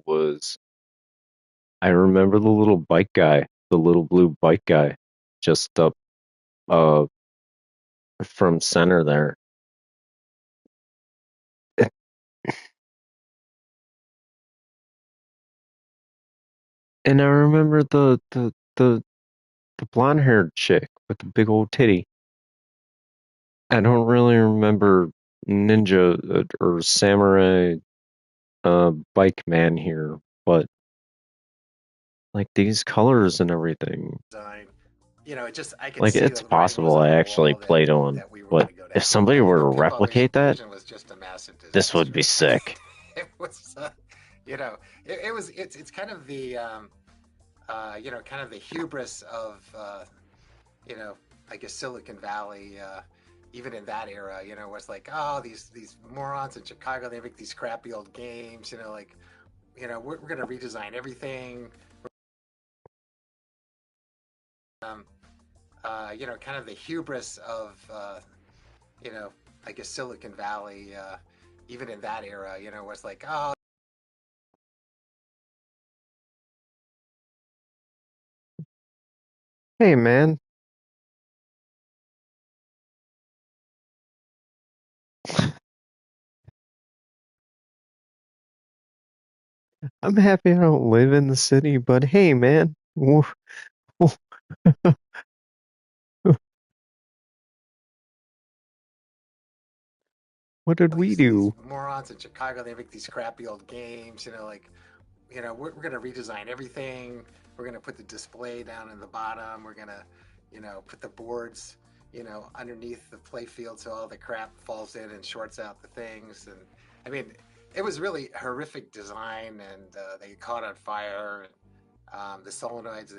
[SPEAKER 1] was. I remember the little bike guy, the little blue bike guy, just up uh from center there. And I remember the blonde haired chick with the big old titty. I don't really remember ninja or samurai bike man here, but like these colors and everything.
[SPEAKER 7] I could
[SPEAKER 1] Like
[SPEAKER 7] see
[SPEAKER 1] it's
[SPEAKER 7] the writing was
[SPEAKER 1] possible
[SPEAKER 7] on
[SPEAKER 1] I
[SPEAKER 7] the
[SPEAKER 1] actually
[SPEAKER 7] wall
[SPEAKER 1] played on,
[SPEAKER 7] that we were going
[SPEAKER 1] but
[SPEAKER 7] to go
[SPEAKER 1] if
[SPEAKER 7] down.
[SPEAKER 1] somebody
[SPEAKER 7] I mean,
[SPEAKER 1] were
[SPEAKER 7] the
[SPEAKER 1] to
[SPEAKER 7] pinball
[SPEAKER 1] replicate that,
[SPEAKER 7] division was just a massive
[SPEAKER 1] this would
[SPEAKER 7] disaster.
[SPEAKER 1] be sick.
[SPEAKER 7] It was, it's kind of the, kind of the hubris of, I guess Silicon Valley. Even in that era, was like, oh, these morons in Chicago, they make these crappy old games. We're going to redesign everything. Kind of the hubris of, I guess Silicon Valley. Even in that era, was like, oh.
[SPEAKER 1] Hey man, I'm happy I don't live in the city, but hey, man. What did we
[SPEAKER 7] These
[SPEAKER 1] do?
[SPEAKER 7] morons in Chicago, they make these crappy old games, we're going to redesign everything. We're going to put the display down in the bottom. We're going to, put the boards, underneath the play field so all the crap falls in and shorts out the things. And I mean, it was really horrific design, and they caught on fire. And, the solenoids,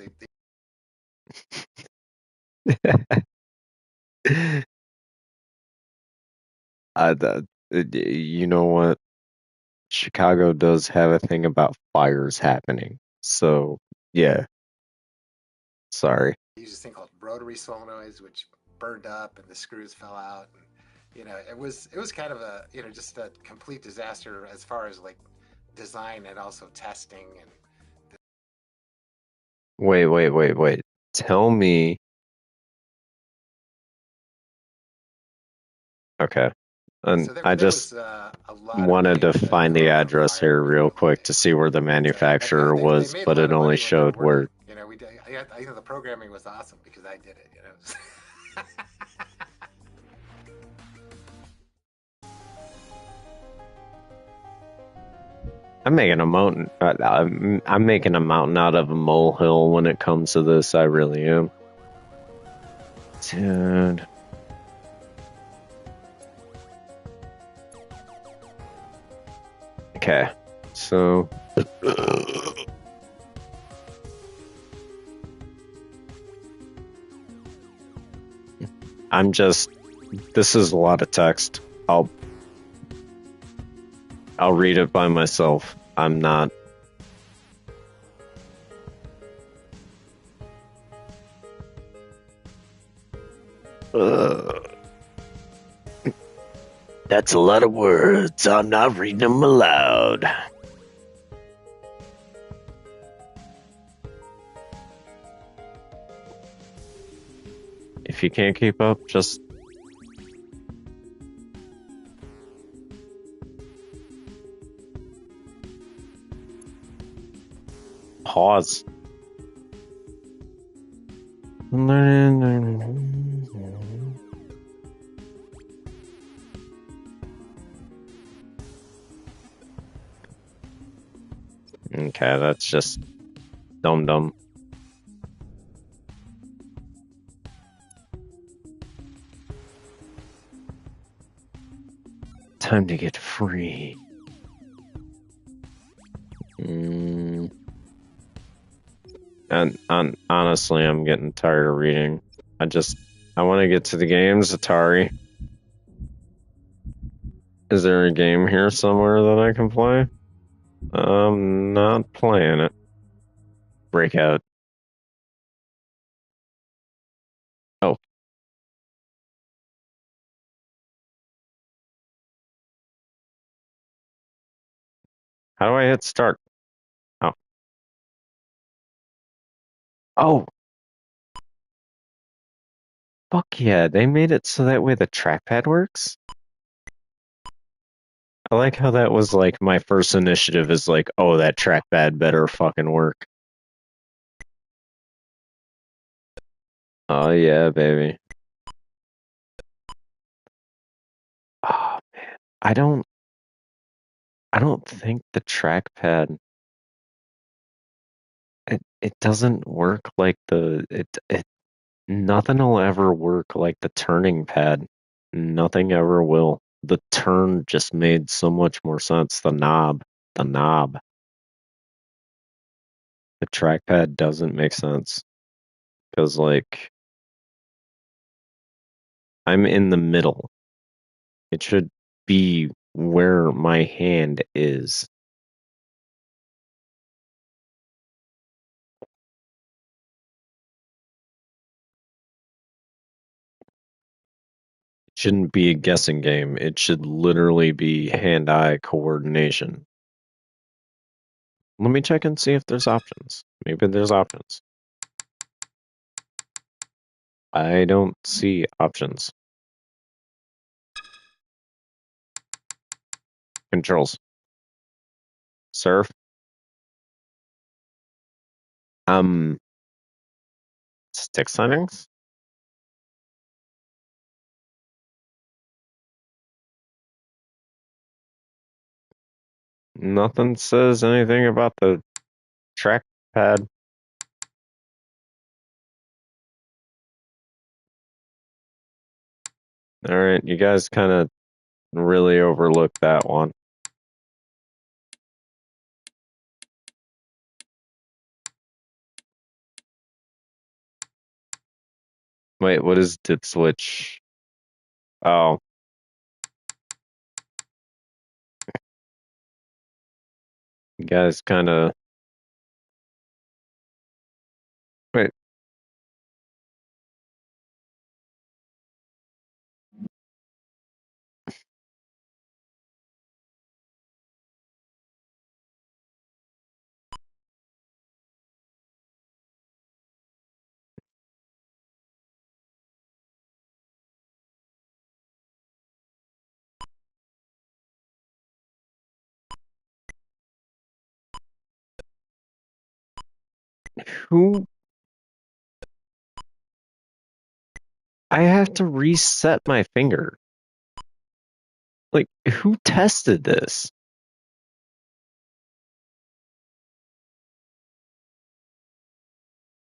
[SPEAKER 1] You know what? Chicago does have a thing about fires happening. So, yeah, sorry.
[SPEAKER 7] they used this thing called rotary solenoids, which burned up and the screws fell out. And, it was kind of a, just a complete disaster as far as like design and also testing. And
[SPEAKER 1] Wait. Tell me. Okay. And
[SPEAKER 7] so
[SPEAKER 1] I
[SPEAKER 7] there
[SPEAKER 1] just
[SPEAKER 7] was a lot of
[SPEAKER 1] wanted to
[SPEAKER 7] games that
[SPEAKER 1] find the
[SPEAKER 7] caught on
[SPEAKER 1] address
[SPEAKER 7] fire.
[SPEAKER 1] here real quick to see where the
[SPEAKER 7] But
[SPEAKER 1] manufacturer
[SPEAKER 7] they
[SPEAKER 1] was,
[SPEAKER 7] made a
[SPEAKER 1] but
[SPEAKER 7] lot
[SPEAKER 1] it
[SPEAKER 7] of
[SPEAKER 1] only
[SPEAKER 7] money when they were
[SPEAKER 1] showed
[SPEAKER 7] working.
[SPEAKER 1] where.
[SPEAKER 7] We did. The programming was awesome because I did it.
[SPEAKER 1] I'm making a mountain. I'm making a mountain out of a molehill when it comes to this. I really am. Dude. Okay. So. This is a lot of text. I'll read it by myself. I'm not. That's a lot of words. I'm not reading them aloud. If you can't keep up, just pause. Okay, that's just dumb. Time to get free. And honestly, I'm getting tired of reading. I want to get to the games, Atari. Is there a game here somewhere that I can play? I'm not playing it. Breakout. Oh. How do I hit start? Oh. Oh. Fuck yeah, they made it so that way the trackpad works? I like how that was like my first initiative is like, oh, that trackpad better fucking work. Oh yeah, baby. Oh man. I don't think the trackpad it doesn't work like nothing will ever work like the turning pad. Nothing ever will. The turn just made so much more sense. The knob. The trackpad doesn't make sense because like I'm in the middle. It should be where my hand is. It shouldn't be a guessing game. It should literally be hand-eye coordination. Let me check and see if there's options. Maybe there's options. I don't see options. Controls. Surf. Stick settings? Nothing says anything about the trackpad. All right, you guys kind of really overlooked that one. Wait, what is dip switch? Oh. You guys kind of... Wait. Who... I have to reset my finger. Like, who tested this?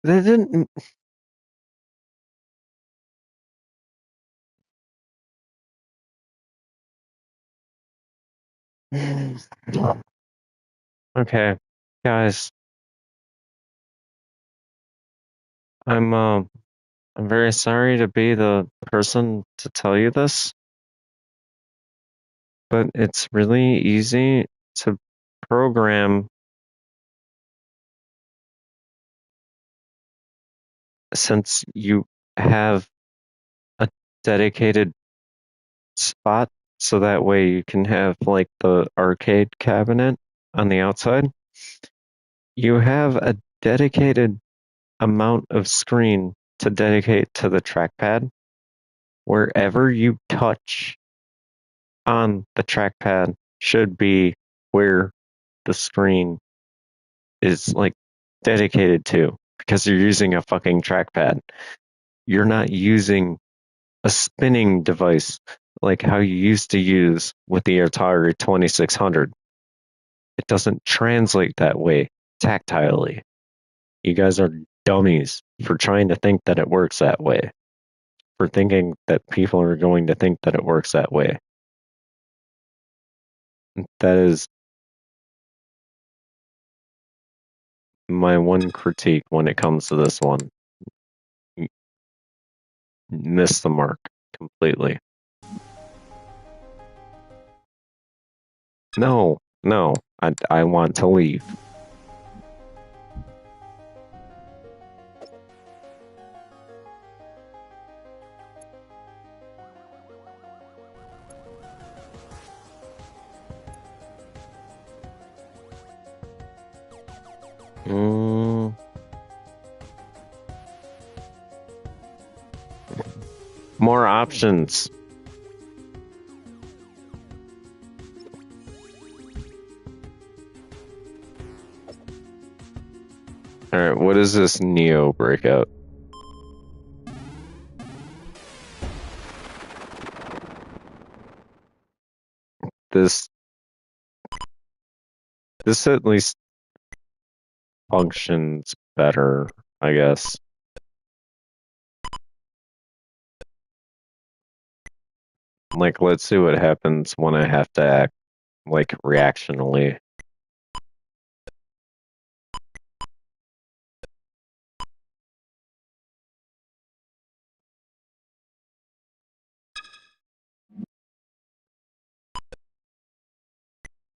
[SPEAKER 1] That didn't... Okay, guys. I'm very sorry to be the person to tell you this, but it's really easy to program since you have a dedicated spot, so that way you can have like the arcade cabinet on the outside. You have a dedicated amount of screen to dedicate to the trackpad. Wherever you touch on the trackpad should be where the screen is like dedicated to, because you're using a fucking trackpad. You're not using a spinning device like how you used to use with the Atari 2600. It doesn't translate that way tactilely. You guys are dummies for trying to think that it works that way, for thinking that people are going to think that it works that way. That is my one critique when it comes to this one. Missed the mark completely. No, I want to leave. More options. All right, what is this Neo breakout? This at least functions better, I guess. Like, let's see what happens when I have to act, like, reactionally.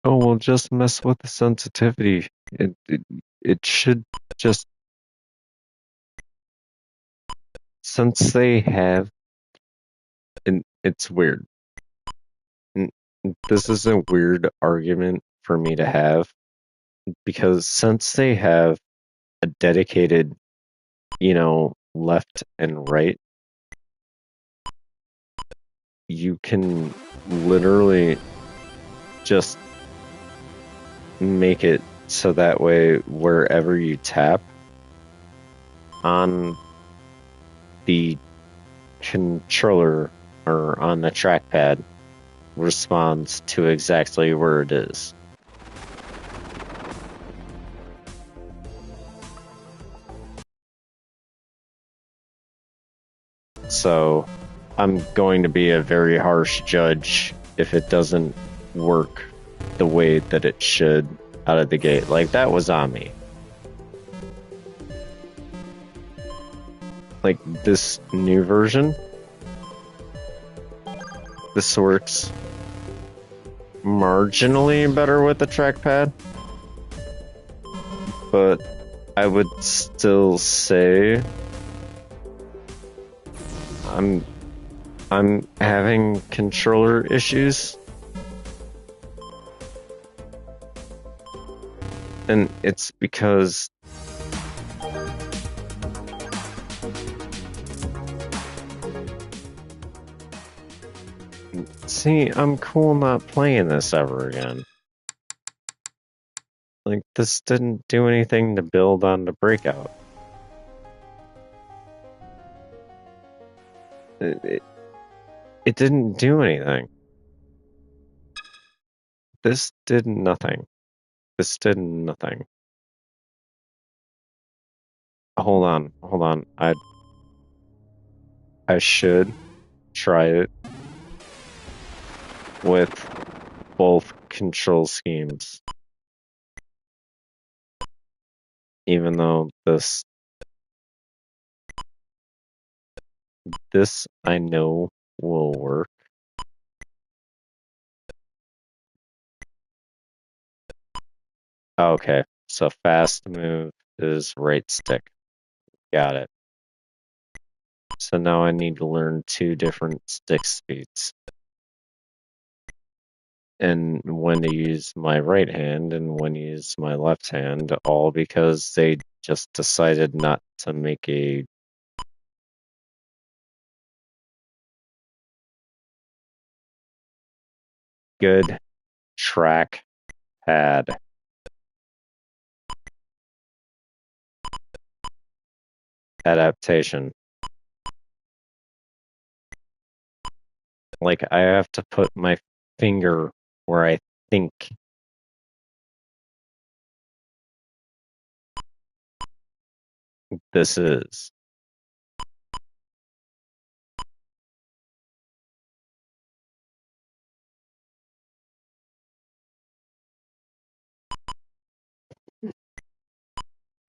[SPEAKER 1] Oh, well, just mess with the sensitivity. It should just... Since they have... And it's weird. This is a weird argument for me to have, because since they have a dedicated, left and right, you can literally just make it so that way wherever you tap, on the controller or on the trackpad responds to exactly where it is. So I'm going to be a very harsh judge if it doesn't work the way that it should out of the gate. Like, that was on me. Like, this new version, this works marginally better with the trackpad, but I would still say I'm having controller issues. And it's because see, I'm cool not playing this ever again. Like, this didn't do anything to build on the Breakout. It didn't do anything. This did nothing. This did nothing. Hold on. I should try it with both control schemes. Even though this I know will work. Okay, so fast move is right stick. Got it. So now I need to learn 2 different stick speeds. And when to use my right hand and when to use my left hand, all because they just decided not to make a good track pad. Adaptation. Like, I have to put my finger where I think this is.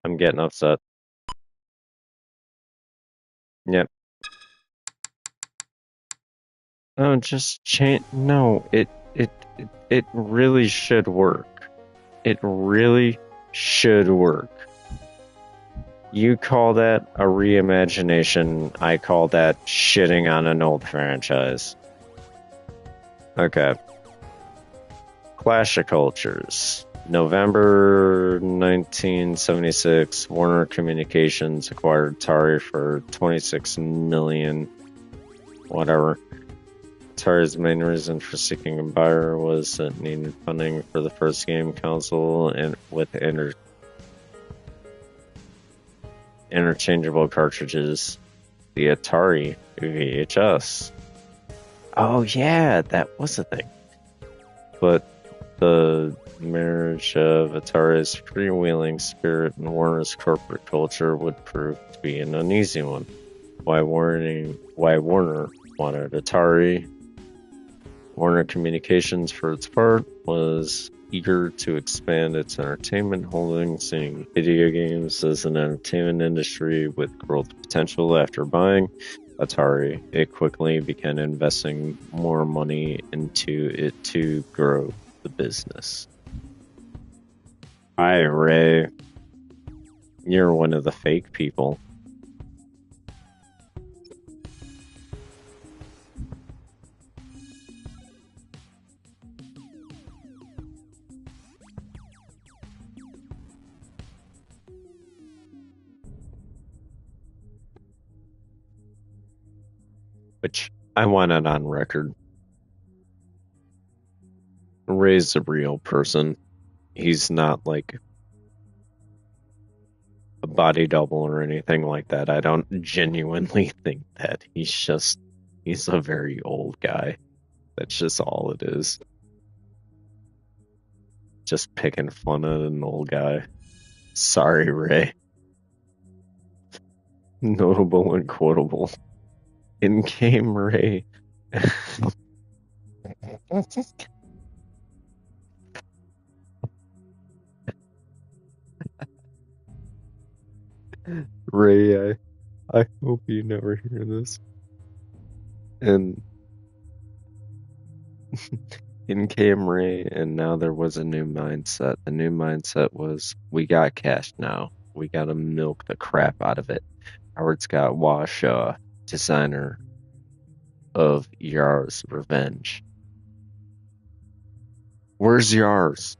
[SPEAKER 1] I'm getting upset. Yep. Oh, just change. No, it really should work. It really should work. You call that a reimagination. I call that shitting on an old franchise. Okay. Clash of Cultures. November 1976, Warner Communications acquired Atari for $26 million. Whatever. Atari's main reason for seeking a buyer was that it needed funding for the first game console and with interchangeable cartridges. The Atari VHS. Oh yeah, that was a thing. But the marriage of Atari's freewheeling spirit and Warner's corporate culture would prove to be an uneasy one. Why Warner wanted Atari. Warner Communications, for its part, was eager to expand its entertainment holdings, seeing video games as an entertainment industry with growth potential. After buying Atari, it quickly began investing more money into it to grow the business. Hi, Ray. You're one of the fake people. Which I want it on record. Ray's a real person. He's not like a body double or anything like that. I don't genuinely think that. He's a very old guy. That's just all it is. Just picking fun at an old guy. Sorry, Ray. Notable and quotable. In-game Ray. Ray, I hope you never hear this. And in came Ray, and now there was a new mindset. The new mindset was, we got cash now. We gotta milk the crap out of it. Howard Scott Wash, designer of Yar's Revenge. Where's Yar's?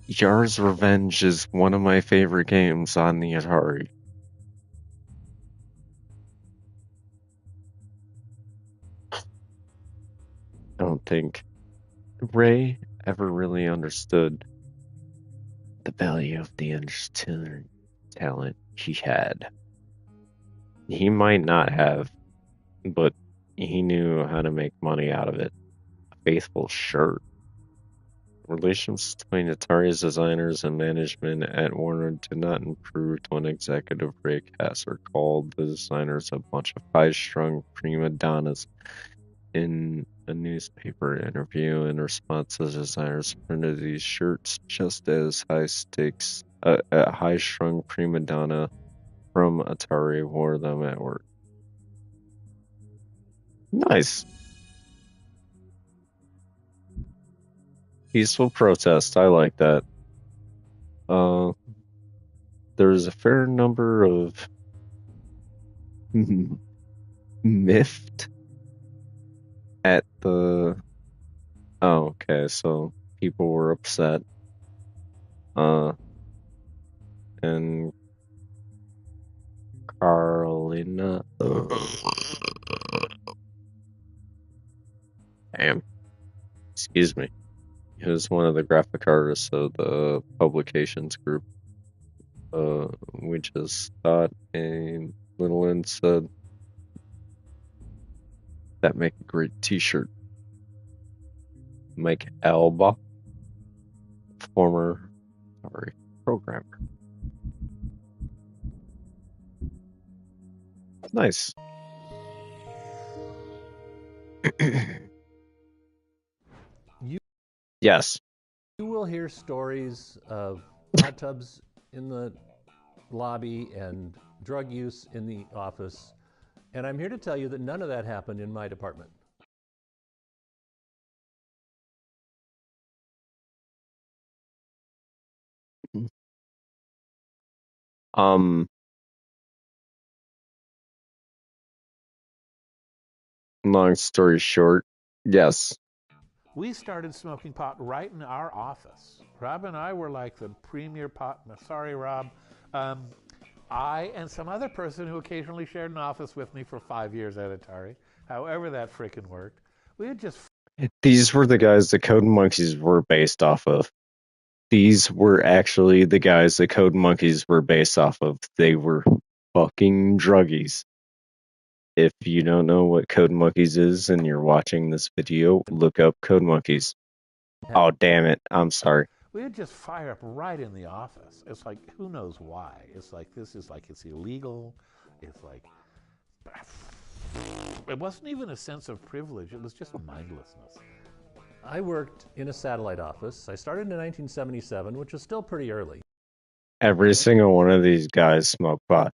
[SPEAKER 1] Yar's Revenge is one of my favorite games on the Atari. I don't think Ray ever really understood the value of the engineering talent he had. He might not have, but he knew how to make money out of it. A faithful shirt. Relations between Atari's designers and management at Warner did not improve when executive Ray Kasser called the designers a bunch of high-strung prima donnas. In a newspaper interview in response, the designers printed these shirts just as a high-strung prima donna from Atari wore them at work. Nice. Peaceful protest. I like that. There's a fair number of miffed at the. Oh, okay. So people were upset. And Carolina. Damn. Excuse me. He was one of the graphic artists of the publications group. We just thought a little in said that make a great t-shirt. Mike Alba, former programmer. Nice. Yes.
[SPEAKER 11] You will hear stories of hot tubs in the lobby and drug use in the office. And I'm here to tell you that none of that happened in my department.
[SPEAKER 1] Long story short, yes.
[SPEAKER 10] We started smoking pot right in our office. Rob and I were like the premier pot. Sorry, Rob. I and some other person who occasionally shared an office with me for 5 years at Atari, however that frickin' worked, we had just.
[SPEAKER 1] These were the guys the Code Monkeys were based off of. These were actually the guys the Code Monkeys were based off of. They were fucking druggies. If you don't know what Code Monkeys is and you're watching this video, look up Code Monkeys. Oh, damn it. I'm sorry.
[SPEAKER 10] We would just fire up right in the office. It's like, who knows why? It's like, this is like, it's illegal. It's like, it wasn't even a sense of privilege. It was just mindlessness.
[SPEAKER 11] I worked in a satellite office. I started in 1977, which was still pretty early.
[SPEAKER 1] Every single one of these guys smoke pot.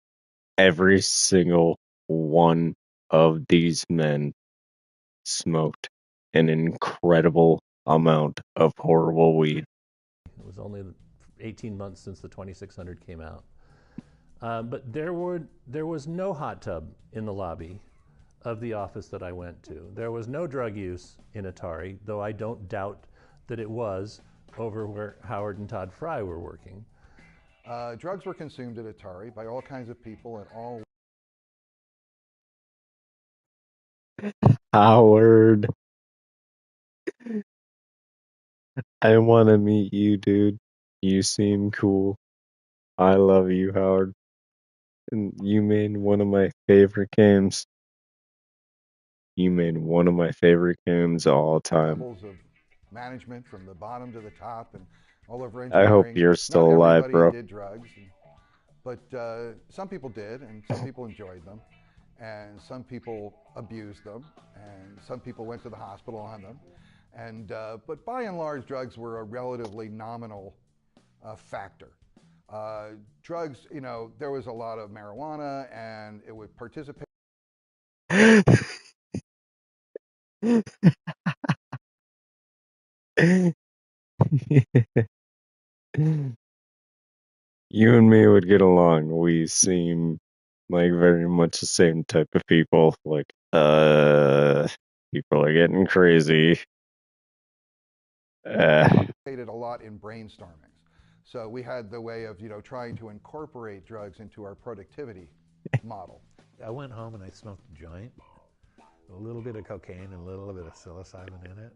[SPEAKER 1] Every single one of these men smoked an incredible amount of horrible weed.
[SPEAKER 11] It was only 18 months since the 2600 came out. But there was no hot tub in the lobby of the office that I went to. There was no drug use in Atari, though I don't doubt that it was over where Howard and Todd Fry were working.
[SPEAKER 8] Drugs were consumed at Atari by all kinds of people and all.
[SPEAKER 1] Howard. I want to meet you, dude. You seem cool. I love you, Howard. And you made one of my favorite games. You made one of my favorite games of all time.
[SPEAKER 8] Levels of management from the bottom to the top and all over
[SPEAKER 1] I hope
[SPEAKER 8] engineering.
[SPEAKER 1] you're still
[SPEAKER 8] Not
[SPEAKER 1] alive,
[SPEAKER 8] everybody
[SPEAKER 1] bro.
[SPEAKER 8] did drugs, but some people did, and some people enjoyed them, and some people abused them, and some people went to the hospital on them. And but by and large, drugs were a relatively nominal factor. Drugs, you know, there was a lot of marijuana, and it would participate.
[SPEAKER 1] You and me would get along. We seem like very much the same type of people. Like, people are getting crazy.
[SPEAKER 8] A lot in brainstormings. So we had the way of, you know, trying to incorporate drugs into our productivity model.
[SPEAKER 10] I went home and I smoked a joint, a little bit of cocaine and a little bit of psilocybin in it.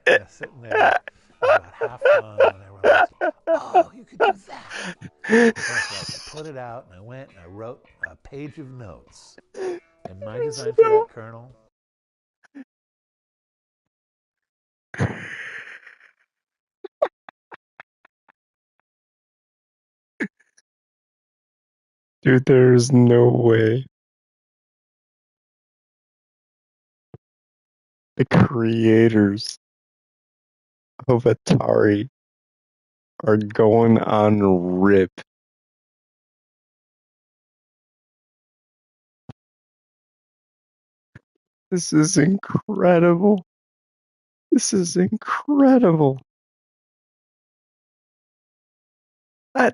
[SPEAKER 10] And I was sitting there about half done and I realized, oh, you could do that. And so I put it out and I went and I wrote a page of notes. And my design for that kernel.
[SPEAKER 1] Dude, there's no way the creators of Atari are going on rip. This is incredible. This is incredible. I,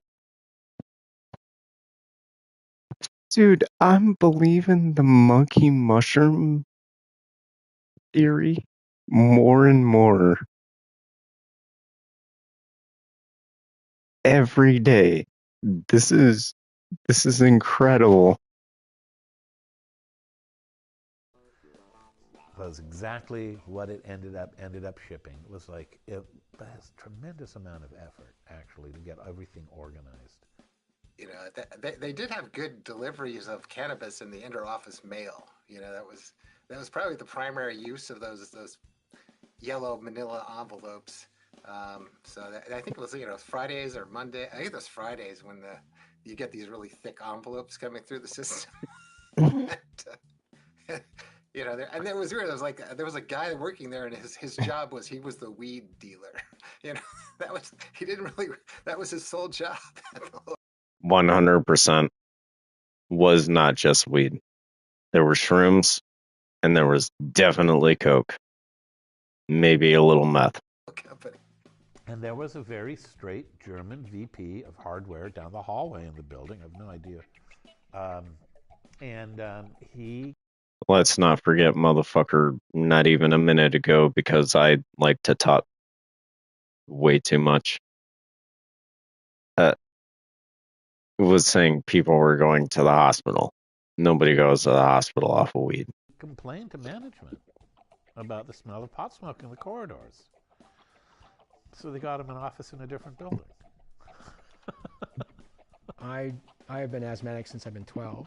[SPEAKER 1] dude, I'm believing the monkey mushroom theory more and more every day. This is incredible.
[SPEAKER 10] Was exactly what it ended up shipping. It was like it has a tremendous amount of effort actually to get everything organized.
[SPEAKER 7] You know, they did have good deliveries of cannabis in the interoffice mail. You know, that was probably the primary use of those yellow manila envelopes. I think it was, you know, Fridays or Monday. I think it was Fridays when you get these really thick envelopes coming through the system. You know, and it was weird. It was like there was a guy working there, and his job was he was the weed dealer. You know, that was his sole job.
[SPEAKER 1] 100% was not just weed. There were shrooms, and there was definitely coke. Maybe a little meth.
[SPEAKER 10] And there was a very straight German VP of hardware down the hallway in the building. I have no idea. He...
[SPEAKER 1] Let's not forget, motherfucker, not even a minute ago, because I like to talk way too much. Was saying people were going to the hospital. Nobody goes to the hospital off of weed.
[SPEAKER 10] Complained to management about the smell of pot smoke in the corridors. So they got him an office in a different building.
[SPEAKER 15] I have been asthmatic since I've been 12.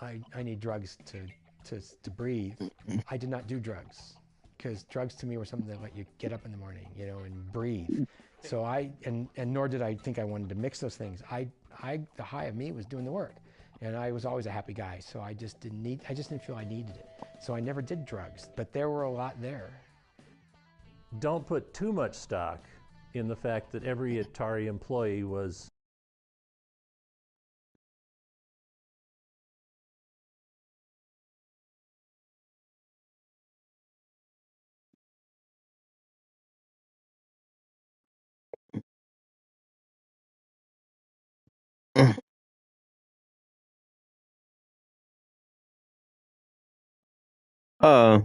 [SPEAKER 15] I need drugs to breathe. I did not do drugs because drugs to me were something that let you get up in the morning, you know, and breathe. So and nor did I think I wanted to mix those things. The high of me was doing the work, and I was always a happy guy. So I just didn't feel I needed it. So I never did drugs, but there were a lot there.
[SPEAKER 11] Don't put too much stock in the fact that every Atari employee was
[SPEAKER 1] Uh,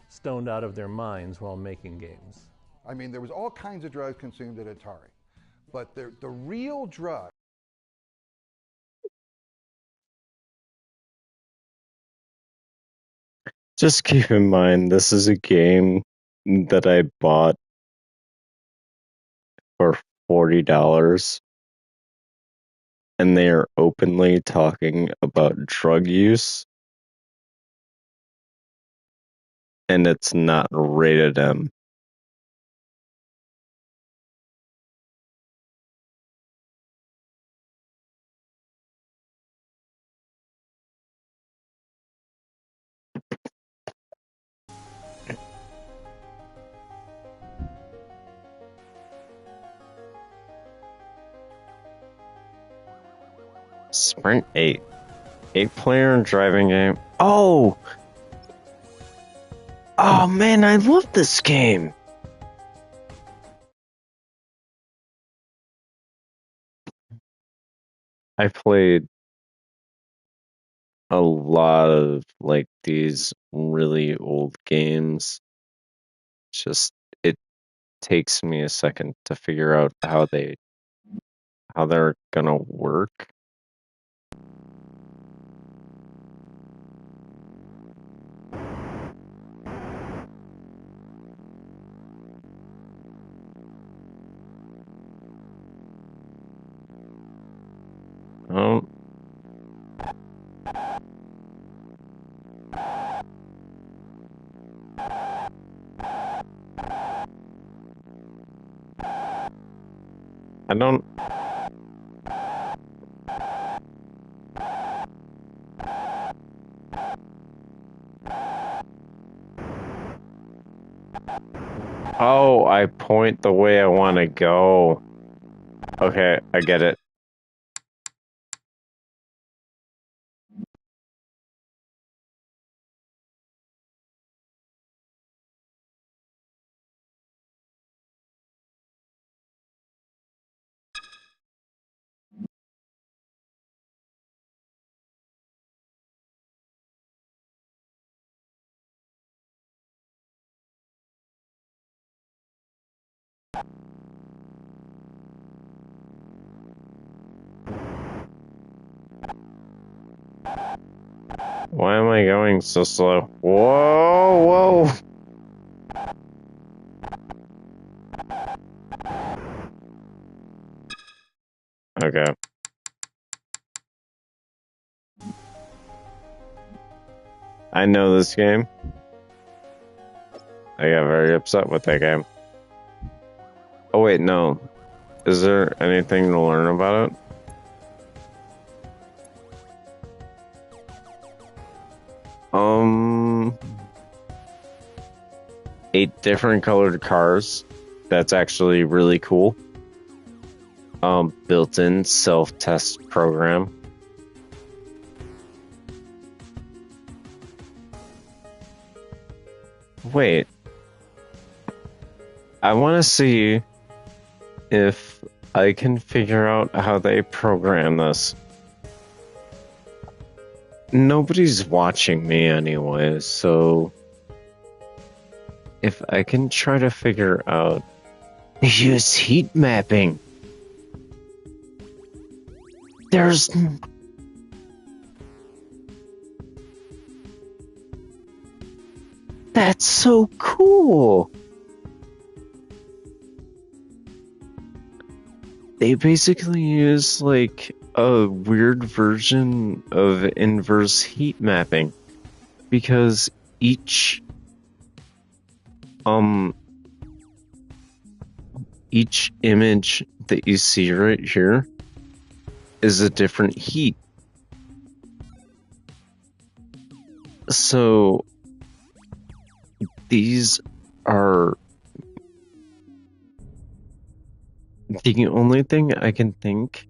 [SPEAKER 11] stoned out of their minds while making games.
[SPEAKER 8] I mean, there was all kinds of drugs consumed at Atari, but the real drug.
[SPEAKER 1] Just keep in mind, this is a game that I bought for $40, and they are openly talking about drug use, and it's not rated M. Sprint 8. 8-player driving game. Oh! Oh man, I love this game! I played a lot of like these really old games. Just it takes me a second to figure out how they're gonna work. Um, I don't. Oh, I point the way I want to go. Okay, I get it. Why am I going so slow? Whoa, whoa. Okay. I know this game. I got very upset with that game. Oh wait, no. Is there anything to learn about it? 8 different colored cars. That's actually really cool. Built-in self-test program. Wait. I want to see if I can figure out how they program this. Nobody's watching me anyway, so if I can try to figure out, use heat mapping. There's that's so cool. They basically use like a weird version of inverse heat mapping because each image that you see right here is a different heat. So these are the only thing I can think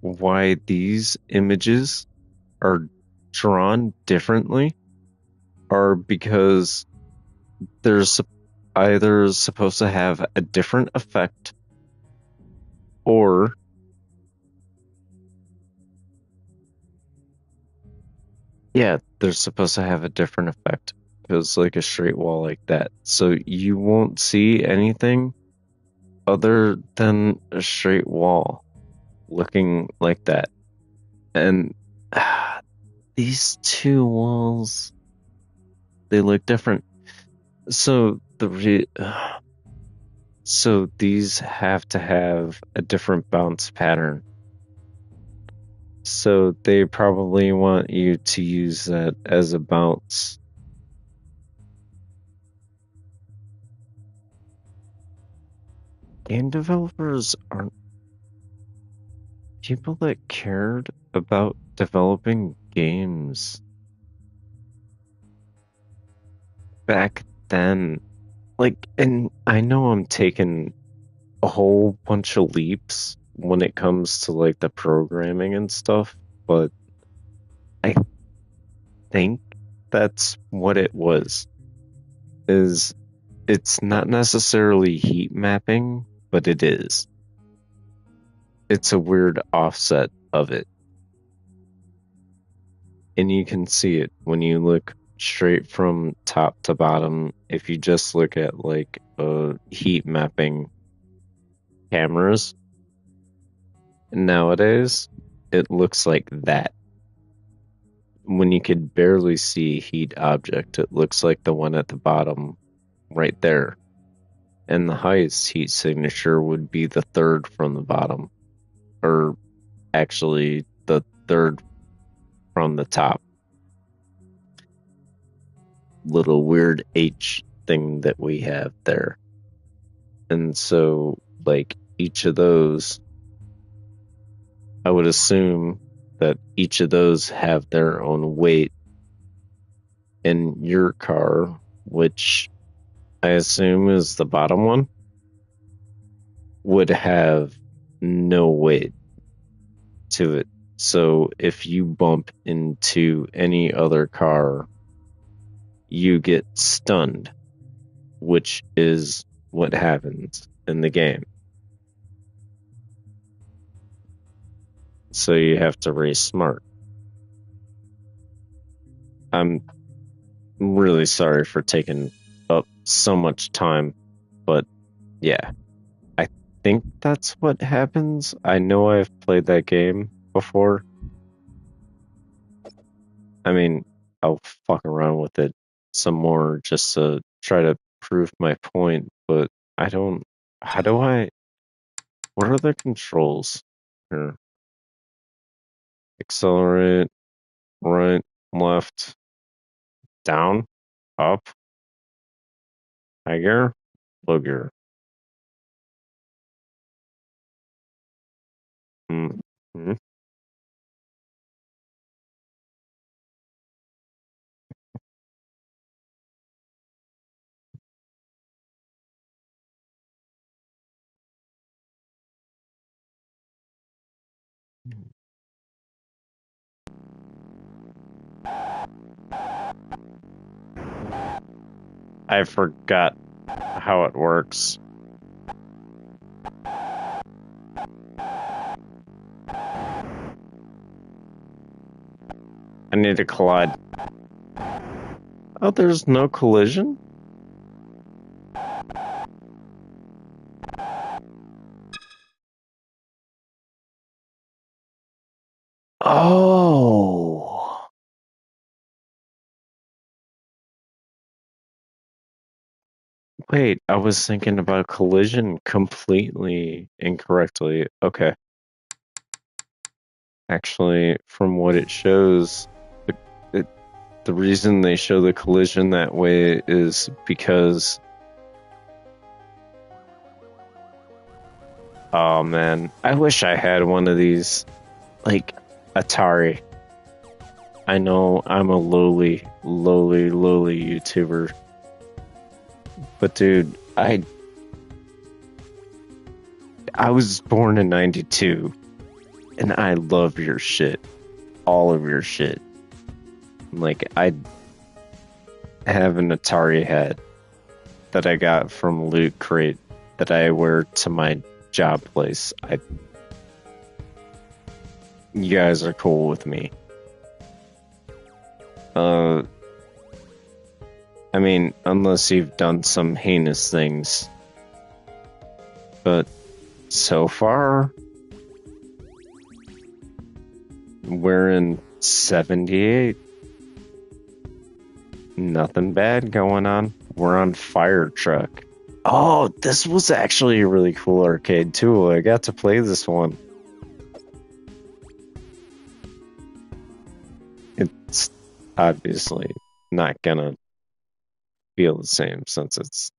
[SPEAKER 1] why these images are drawn differently are because they're either supposed to have a different effect or Yeah, they're supposed to have a different effect. It was like a straight wall like that. So you won't see anything other than a straight wall looking like that. And these two walls, they look different. So so these have to have a different bounce pattern. So they probably want you to use that as a bounce. Game developers aren't people that cared about developing games back then. Like, and I know I'm taking a whole bunch of leaps when it comes to like the programming and stuff, but I think that's what it was. Is it's not necessarily heat mapping, but it is. It's a weird offset of it. And you can see it when you look straight from top to bottom. If you just look at like heat mapping cameras nowadays, it looks like that. When you could barely see a heat object, it looks like the one at the bottom right there. And the highest heat signature would be the third from the bottom, or actually the third from the top. Little weird H thing that we have there. And so, like, each of those, I would assume that each of those have their own weight. In your car, which I assume is the bottom one, would have no weight to it. So if you bump into any other car, you get stunned, which is what happens in the game. So you have to race smart. I'm really sorry for taking up so much time, but yeah, I think that's what happens. I know I've played that game before. I mean, I'll fuck around with it some more just to try to prove my point, but I don't. How do I? What are the controls here? Accelerate, right, left, down, up, high gear, low gear. Mm-hmm. I forgot how it works. I need to collide. Oh, there's no collision? Oh. Wait, I was thinking about collision completely incorrectly. Okay. Actually, from what it shows, the reason they show the collision that way is because... Oh man, I wish I had one of these, like Atari. I know I'm a lowly YouTuber, but dude, I was born in '92, and I love your shit, all of your shit. Like, I have an Atari hat that I got from Loot Crate that I wear to my job place. You guys are cool with me. I mean, unless you've done some heinous things. But so far, we're in 78. Nothing bad going on. We're on Fire Truck. Oh, this was actually a really cool arcade too. I got to play this one. It's obviously not gonna feel the same since it's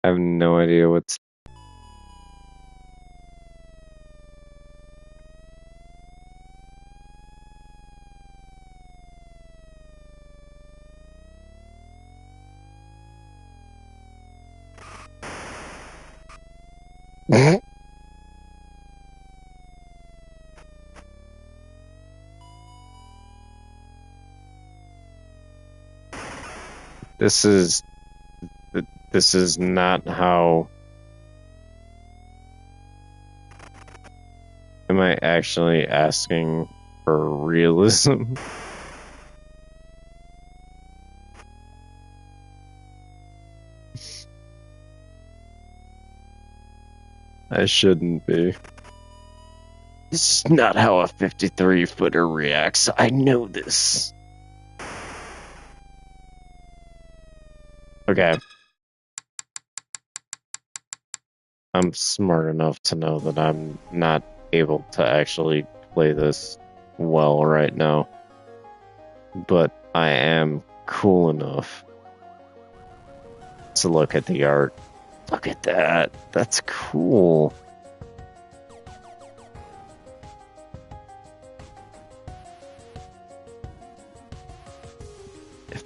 [SPEAKER 1] I have no idea what's this is not how. Am I actually asking for realism? I shouldn't be. This is not how a 53-footer reacts. I know this. Okay. I'm smart enough to know that I'm not able to actually play this well right now. But I am cool enough to look at the art. Look at that. That's cool.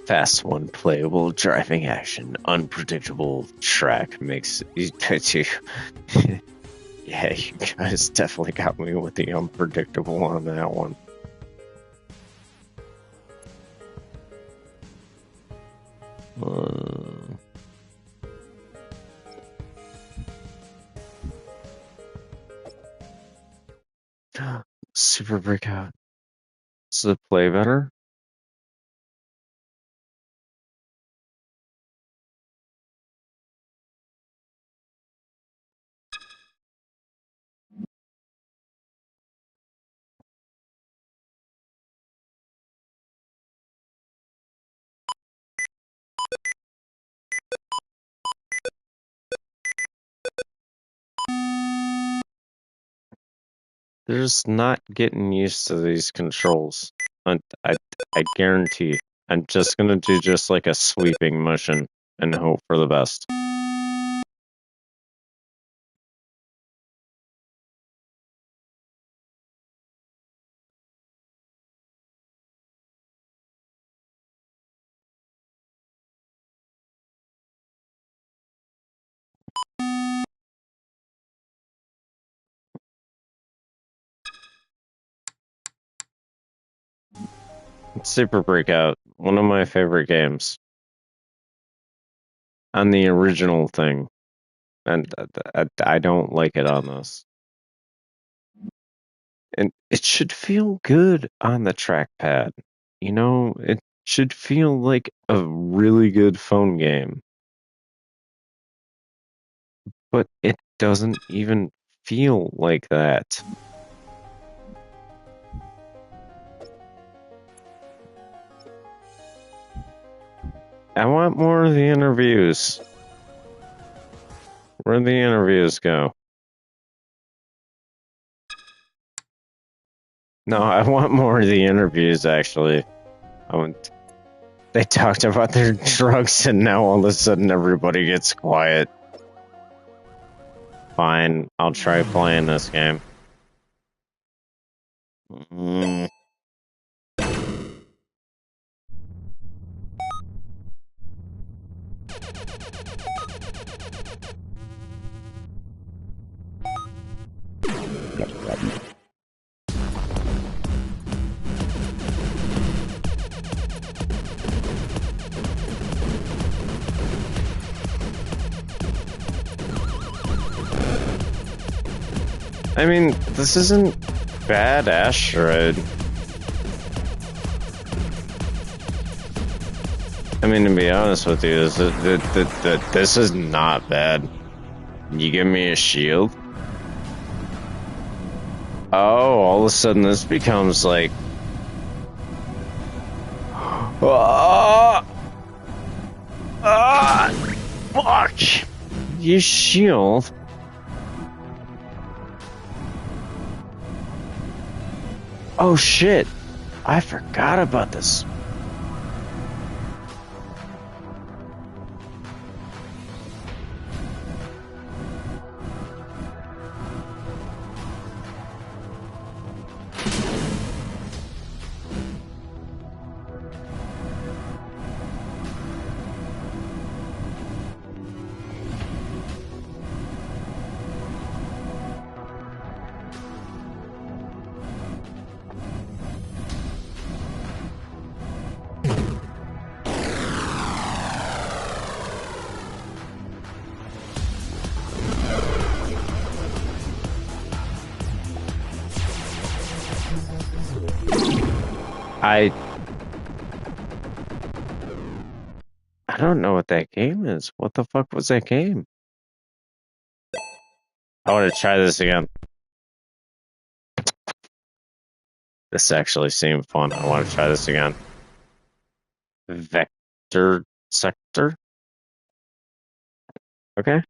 [SPEAKER 1] Fast one, playable, driving action, unpredictable track makes you. Yeah, you guys definitely got me with the unpredictable on that one. Super Breakout. Does it play better? They're just not getting used to these controls. I guarantee. I'm just gonna do just like a sweeping motion and hope for the best. Super Breakout, one of my favorite games. On the original thing. And I don't like it on this. And it should feel good on the trackpad. You know, it should feel like a really good phone game. But it doesn't even feel like that. I want more of the interviews. Where'd the interviews go? No, I want more of the interviews, actually. They talked about their drugs, and now all of a sudden everybody gets quiet. Fine, I'll try playing this game. I mean, this isn't bad asteroid. I mean, to be honest with you, this is not bad. You give me a shield? Oh, all of a sudden this becomes like... Fuck! You shield? Oh shit! I forgot about this. I don't know what that game is. What the fuck was that game? I want to try this again. This actually seemed fun. I want to try this again. Vector sector? Okay.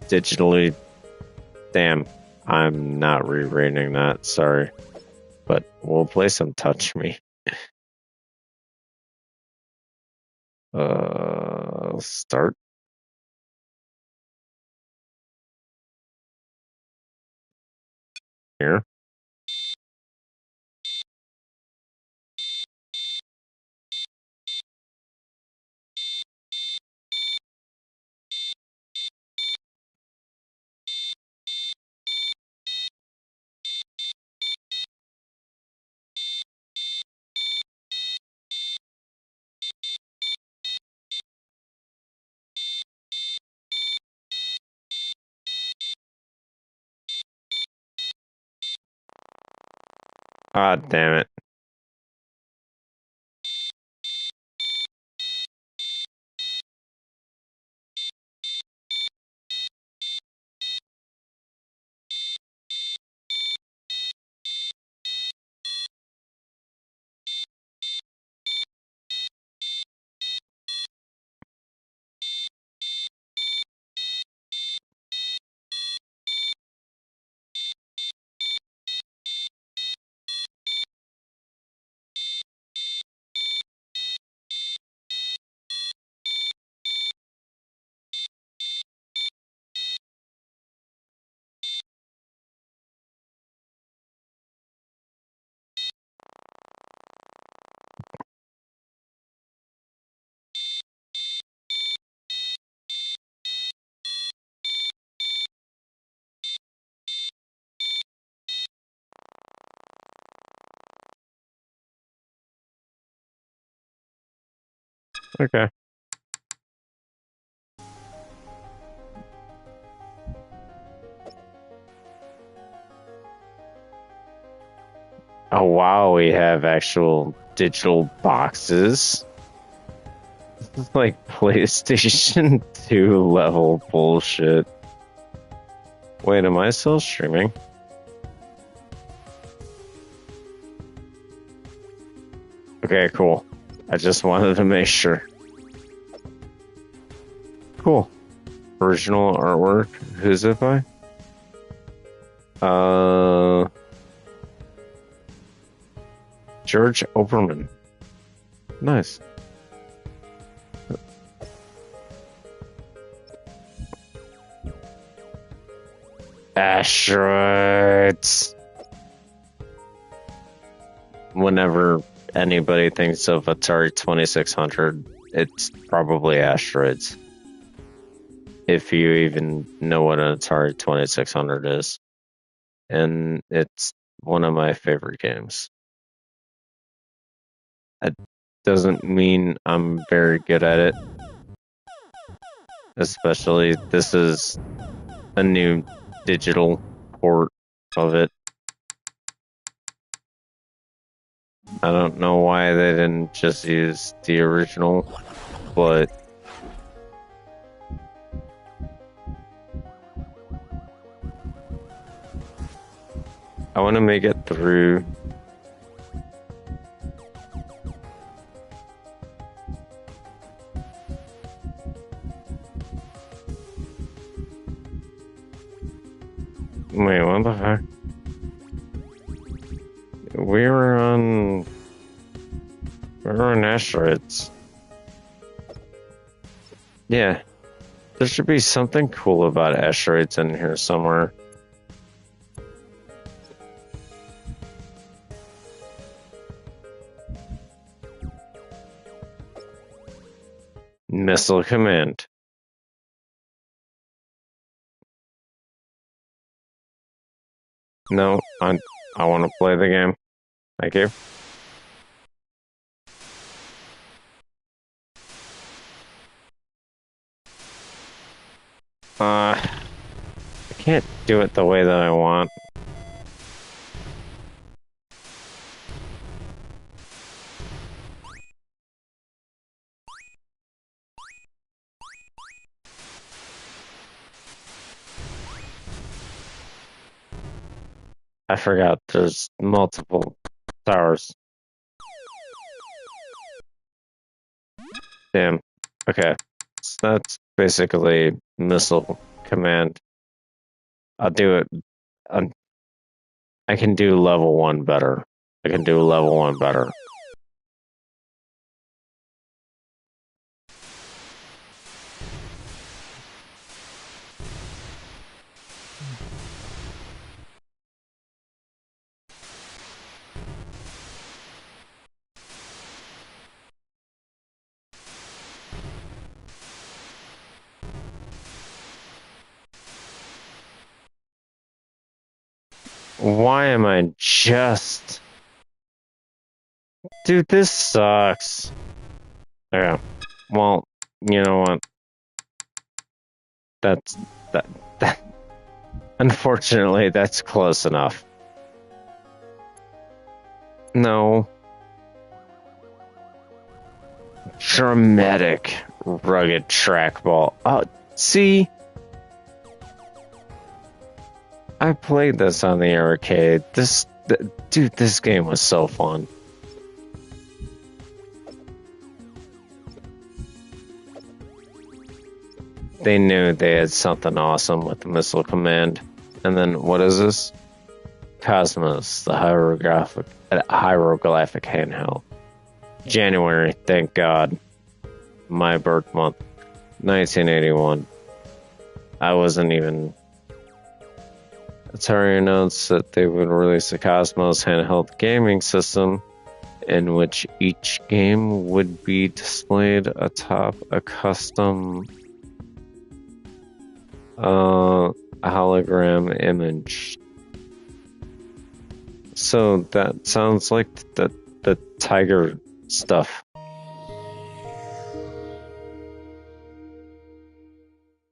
[SPEAKER 1] Digitally, damn, I'm not rereading that. Sorry, but we'll play some Touch Me. Start. Here. Ah, damn it. Okay. Oh wow, we have actual digital boxes. Like PlayStation 2 level bullshit. Wait, am I still streaming? Okay, cool. I just wanted to make sure. Cool. Original artwork. Who's it by? George Oberman. Nice. Asteroids. Whenever anybody thinks of Atari 2600, it's probably Asteroids. If you even know what an Atari 2600 is. And it's one of my favorite games. That doesn't mean I'm very good at it. Especially, this is a new digital port of it. I don't know why they didn't just use the original, but I want to make it through. Wait, what the heck? We were on Asteroids. Yeah. There should be something cool about Asteroids in here somewhere. Missile Command. No, I want to play the game. Thank you. I can't do it the way that I want. I forgot there's multiple towers. Damn. Okay. So that's basically Missile Command. I'll do it. I can do level 1 better. I can do level 1 better. Why am I just... Dude, this sucks. Yeah. Well, you know what? That. Unfortunately, that's close enough. No. Dramatic, rugged trackball. Oh, see? I played this on the arcade. Dude, this game was so fun. They knew they had something awesome with the Missile Command. And then, what is this? Cosmos, the hieroglyphic handheld. January, thank God. My birth month, 1981. I wasn't even... Atari announced that they would release a Cosmos handheld gaming system in which each game would be displayed atop a custom hologram image. So that sounds like the Tiger stuff.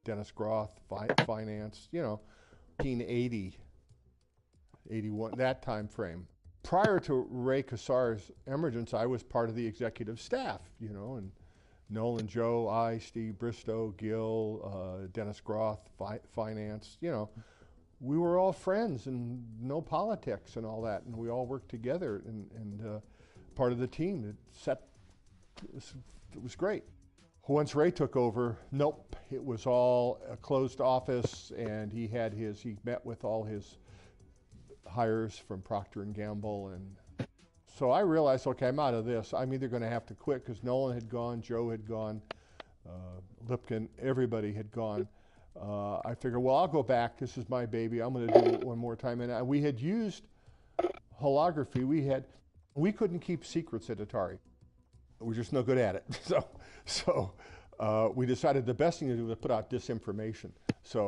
[SPEAKER 5] Dennis Groth, finance, 1980, 81, that time frame. prior to Ray Kassar's emergence, I was part of the executive staff, and Nolan, Joe, I, Steve Bristow, Gil, Dennis Groth, finance, we were all friends and no politics and all that, and we all worked together and part of the team that it was great. Once Ray took over, nope, it was all a closed office, and he met with all his hires from Procter & Gamble, and so I realized, okay, I'm out of this. I'm either going to have to quit because Nolan had gone, Joe had gone, Lipkin, everybody had gone. I figured, well, I'll go back. This is my baby. I'm going to do it one more time. And we had used holography. We couldn't keep secrets at Atari. We were just no good at it. So we decided the best thing to do was put out disinformation. So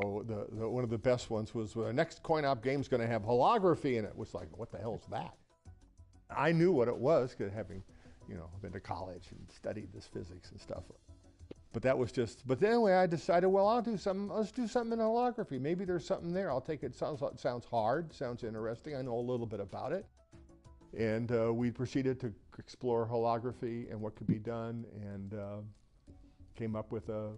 [SPEAKER 5] one of the best ones was the next coin-op game is going to have holography in it. It was like, what the hell is that? I knew what it was, because having, been to college and studied this physics and stuff. But that was just. But anyway, I decided, well, I'll do something. Let's do something in holography. Maybe there's something there. I'll take it. Sounds hard. Sounds interesting. I know a little bit about it. And we proceeded to explore holography and what could be done, and came up with a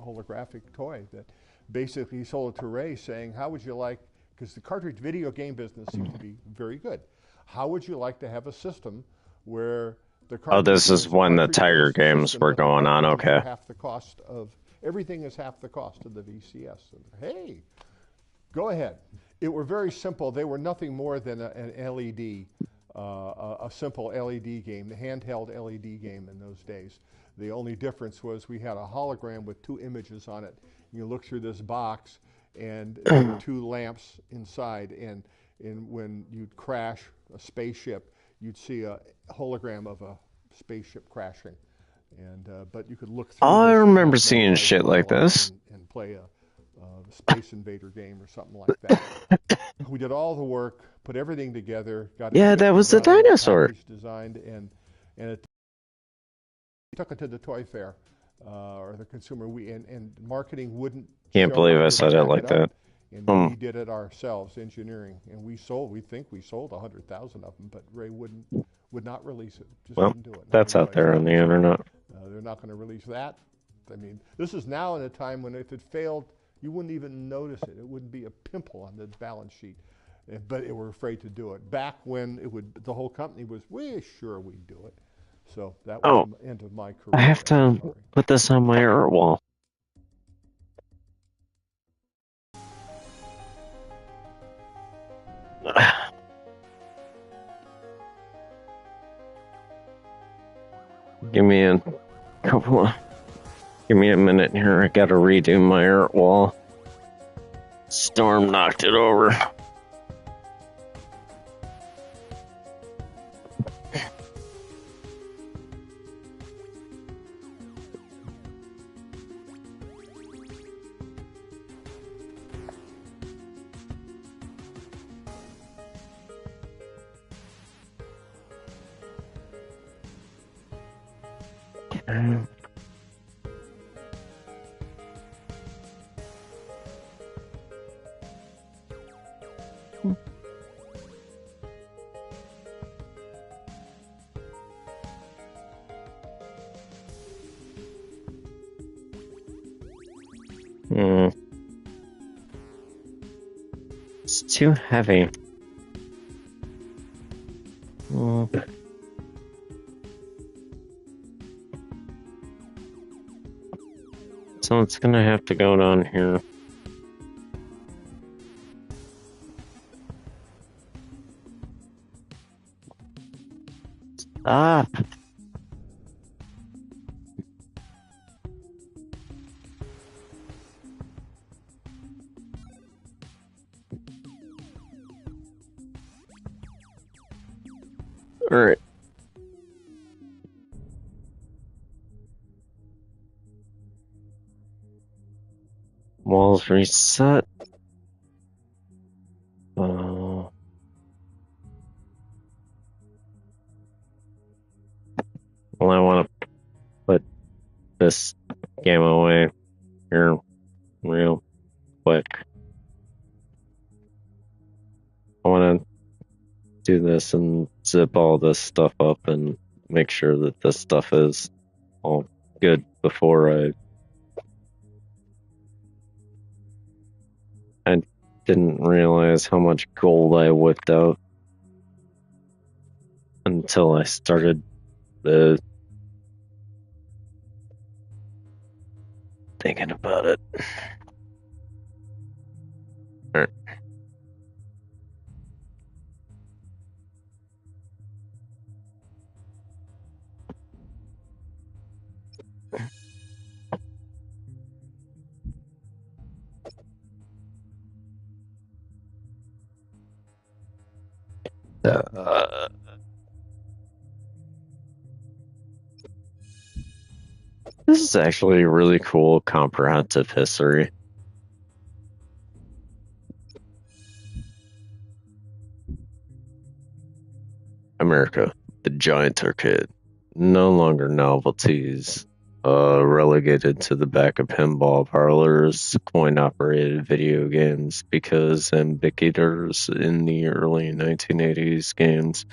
[SPEAKER 5] holographic toy that basically sold it to Ray, saying, "How would you like?" Because the cartridge video game business seems to be very good. How would you like to have a system where the
[SPEAKER 1] Oh, this is when the Tiger games were going on. Okay.
[SPEAKER 5] Everything is half the cost of the VCS. And, hey, go ahead. It were very simple. They were nothing more than an LED, a simple LED game, the handheld LED game in those days. The only difference was we had a hologram with 2 images on it. You look through this box, and there were 2 lamps inside, and when you'd crash a spaceship, you'd see a hologram of a spaceship crashing, and but you could look through.
[SPEAKER 1] I remember seeing shit like this.
[SPEAKER 5] And play a Space Invader game or something like that. We did all the work, put everything together, got
[SPEAKER 1] Yeah, that was the dinosaur.
[SPEAKER 5] Designed, and it took it to the toy fair or the consumer. And marketing wouldn't.
[SPEAKER 1] Can't believe I said it like that.
[SPEAKER 5] And we did it ourselves, engineering, and we think we sold 100,000 of them, but Ray would not release it. Just wouldn't do it.
[SPEAKER 1] That's out there on the internet.
[SPEAKER 5] They're not going to release that. I mean, this is now in a time when if it failed, you wouldn't even notice it. It wouldn't be a pimple on the balance sheet, but they were afraid to do it. Back when the whole company was, we're sure we'd do it. So that was the end of my career.
[SPEAKER 1] I have to put this on my art wall. Give me a minute here. I gotta redo my art wall. Storm knocked it over. It's too heavy. So it's gonna have to go down here. Stop. All right. Walls reset. Well, I want to put this game away here real quick. I want to do this and zip all this stuff up and make sure that this stuff is all good before I didn't realize how much gold I whipped out until I started thinking about it. All right. This is actually a really cool comprehensive history. America, the giant arcade. No longer novelties, relegated to the back of pinball parlors, coin-operated video games, because ambiguators in the early 1980s games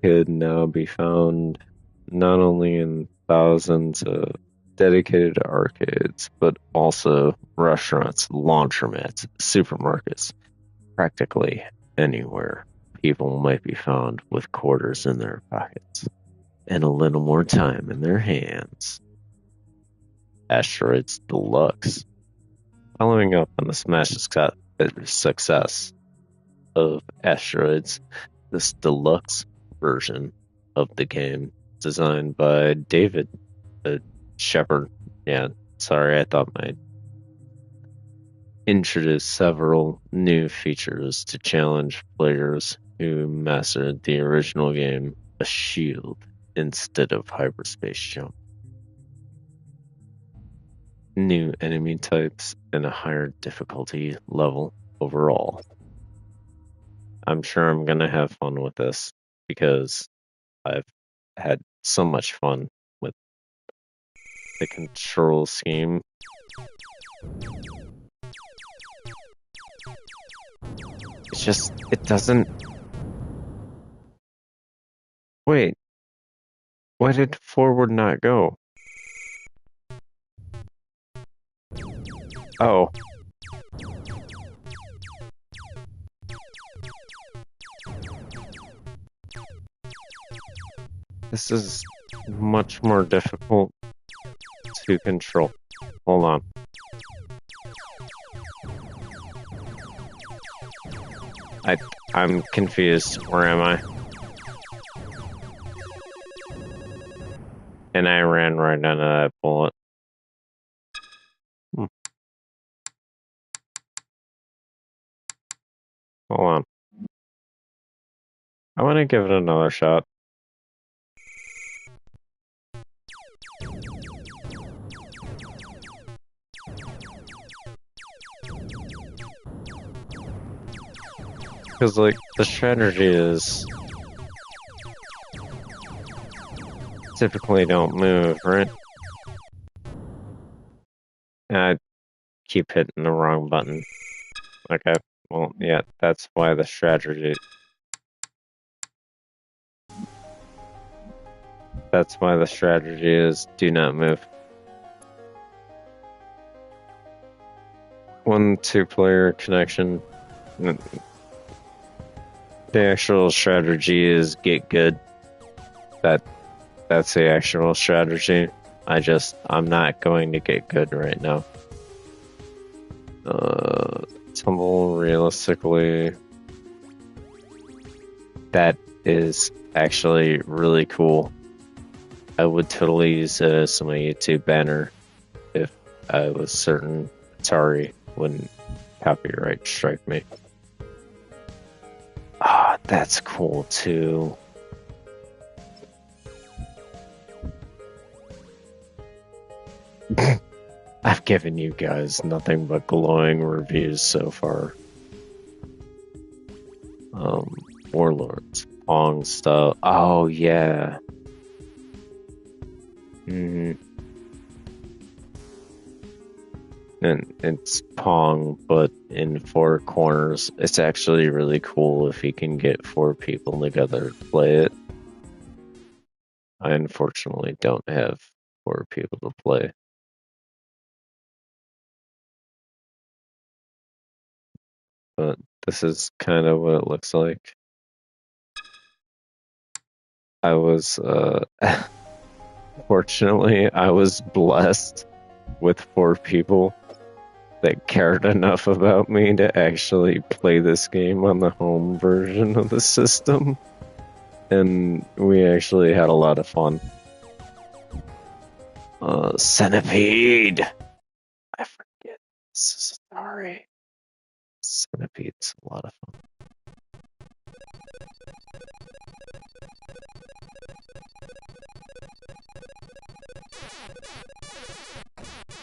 [SPEAKER 1] could now be found not only in thousands of dedicated arcades, but also restaurants, laundromats, supermarkets, practically anywhere people might be found with quarters in their pockets and a little more time in their hands. Asteroids Deluxe. Following up on the smash success of Asteroids, this deluxe version of the game, designed by David Shepard. Yeah, sorry, I thought my introduced several new features to challenge players who mastered the original game, a shield instead of hyperspace jump. New enemy types and a higher difficulty level overall. I'm sure I'm gonna have fun with this because I've had so much fun with the control scheme. It's just, it doesn't... Wait. Why did forward not go? Oh. This is much more difficult to control. Hold on. I'm confused. Where am I? And I ran right into that bullet. Hold on. I want to give it another shot. Because, like, the strategy is... typically don't move, right? And I keep hitting the wrong button. Okay, well, yeah, that's why the strategy... That's why the strategy is do not move. 1-2 player connection. The actual strategy is get good. That's the actual strategy. I'm not going to get good right now. Tumble realistically. That is actually really cool. I would totally use it as my YouTube banner if I was certain Atari wouldn't copyright strike me. Ah, that's cool too. I've given you guys nothing but glowing reviews so far. Warlords, Pong stuff. Oh yeah. And It's Pong, but in 4 corners. It's actually really cool if you can get 4 people together to play it. I unfortunately don't have 4 people to play. But this is kind of what it looks like. I was, fortunately, I was blessed with 4 people that cared enough about me to actually play this game on the home version of the system. And we actually had a lot of fun. Centipede! I forget. This is Atari. Centipede's a lot of fun.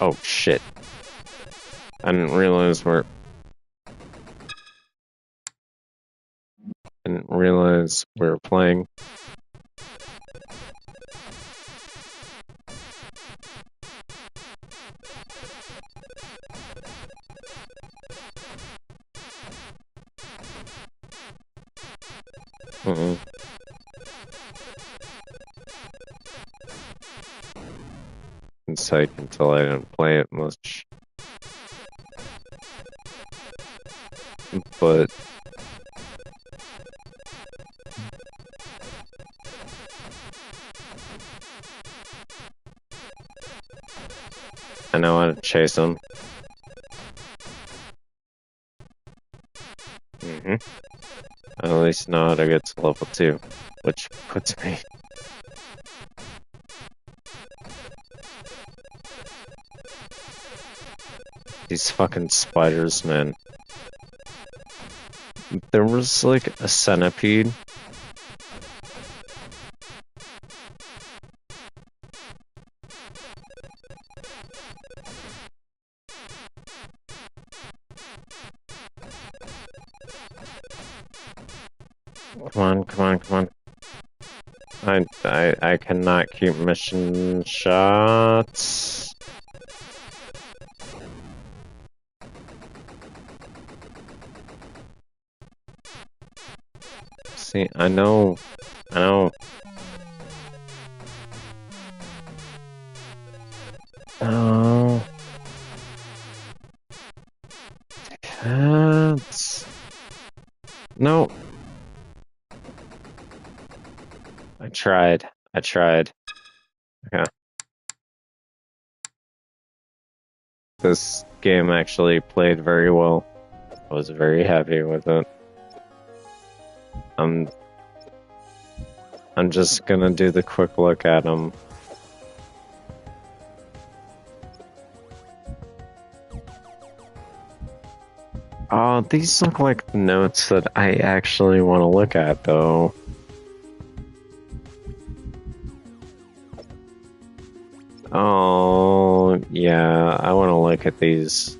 [SPEAKER 1] Oh shit. I didn't realize we were playing. It's like until I didn't play it much. But I know how to chase them. I at least know how to get to level 2, which puts me. These fucking spiders, man. There was like a centipede. Come on. I cannot keep missing shots. See, I know. Oh. Cats. No. I tried. Okay. This game actually played very well. I was very happy with it. I'm just gonna do the quick look at them. Oh, these look like the notes that I actually want to look at, though. Oh, yeah, I want to look at these.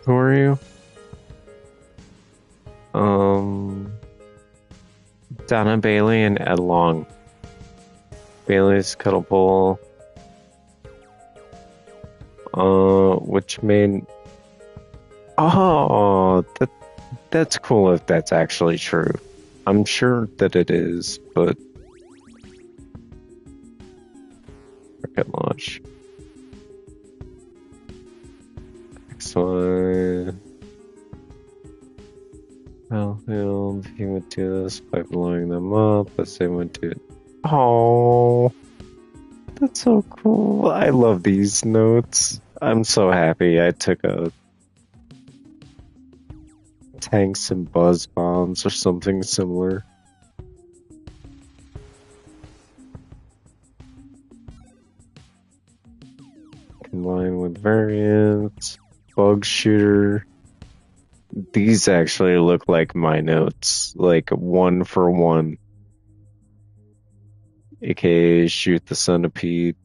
[SPEAKER 1] Who are you? Donna Bailey and Ed Long. Bailey's Cuddle Bowl. Which made... Oh, that's cool if that's actually true. I'm sure that it is, but... Rocket launch. Excellent. Battlefield, he would do this by blowing them up as they went to... Oh, that's so cool. I love these notes. I'm so happy I took a tanks and buzz bombs or something similar. Combined with variants, bug shooter. These actually look like my notes, like 1 for 1. AKA shoot the centipede.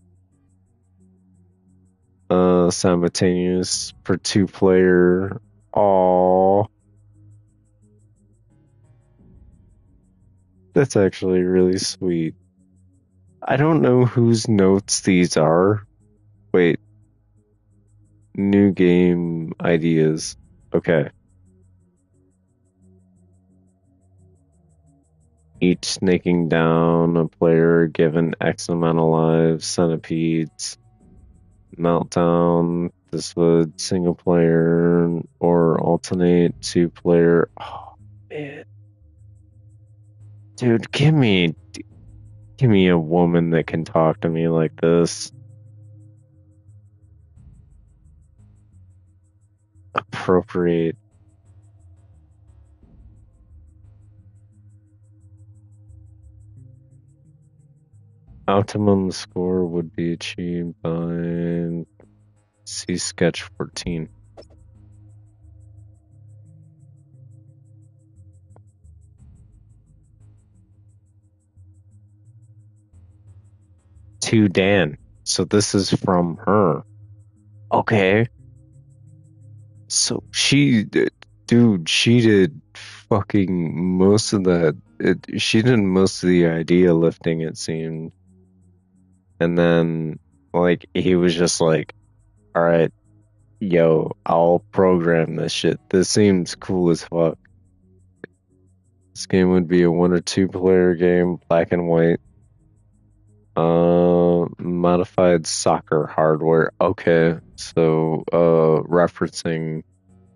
[SPEAKER 1] Simultaneous for 2-player. Aww. That's actually really sweet. I don't know whose notes these are. Wait. New game ideas. Okay. Each snaking down a player given X amount of lives, centipedes, meltdown. This would single player or alternate two player. Oh man, dude, give me a woman that can talk to me like this. Appropriate. Optimum score would be achieved by see sketch 14. To Dan. So this is from her. Okay. So she did fucking most of that. She did most of the idea lifting, it seemed. And then, like, he was just like, all right, yo, I'll program this shit. This seems cool as fuck. This game would be a 1 or 2 player game, black and white. Modified soccer hardware. Okay, so, referencing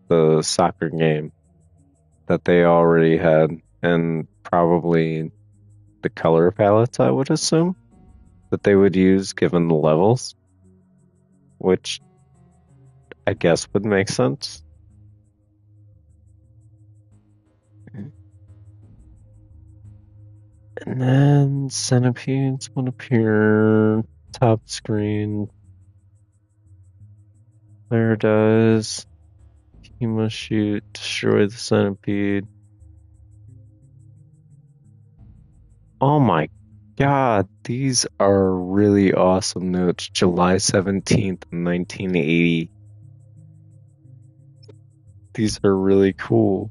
[SPEAKER 1] the soccer game that they already had, and probably the color palettes, I would assume, that they would use given the levels, which I guess would make sense. And then centipedes would appear top screen. Player does. He must shoot, destroy the centipede. Oh my god, these are really awesome notes. July 17th, 1980. These are really cool.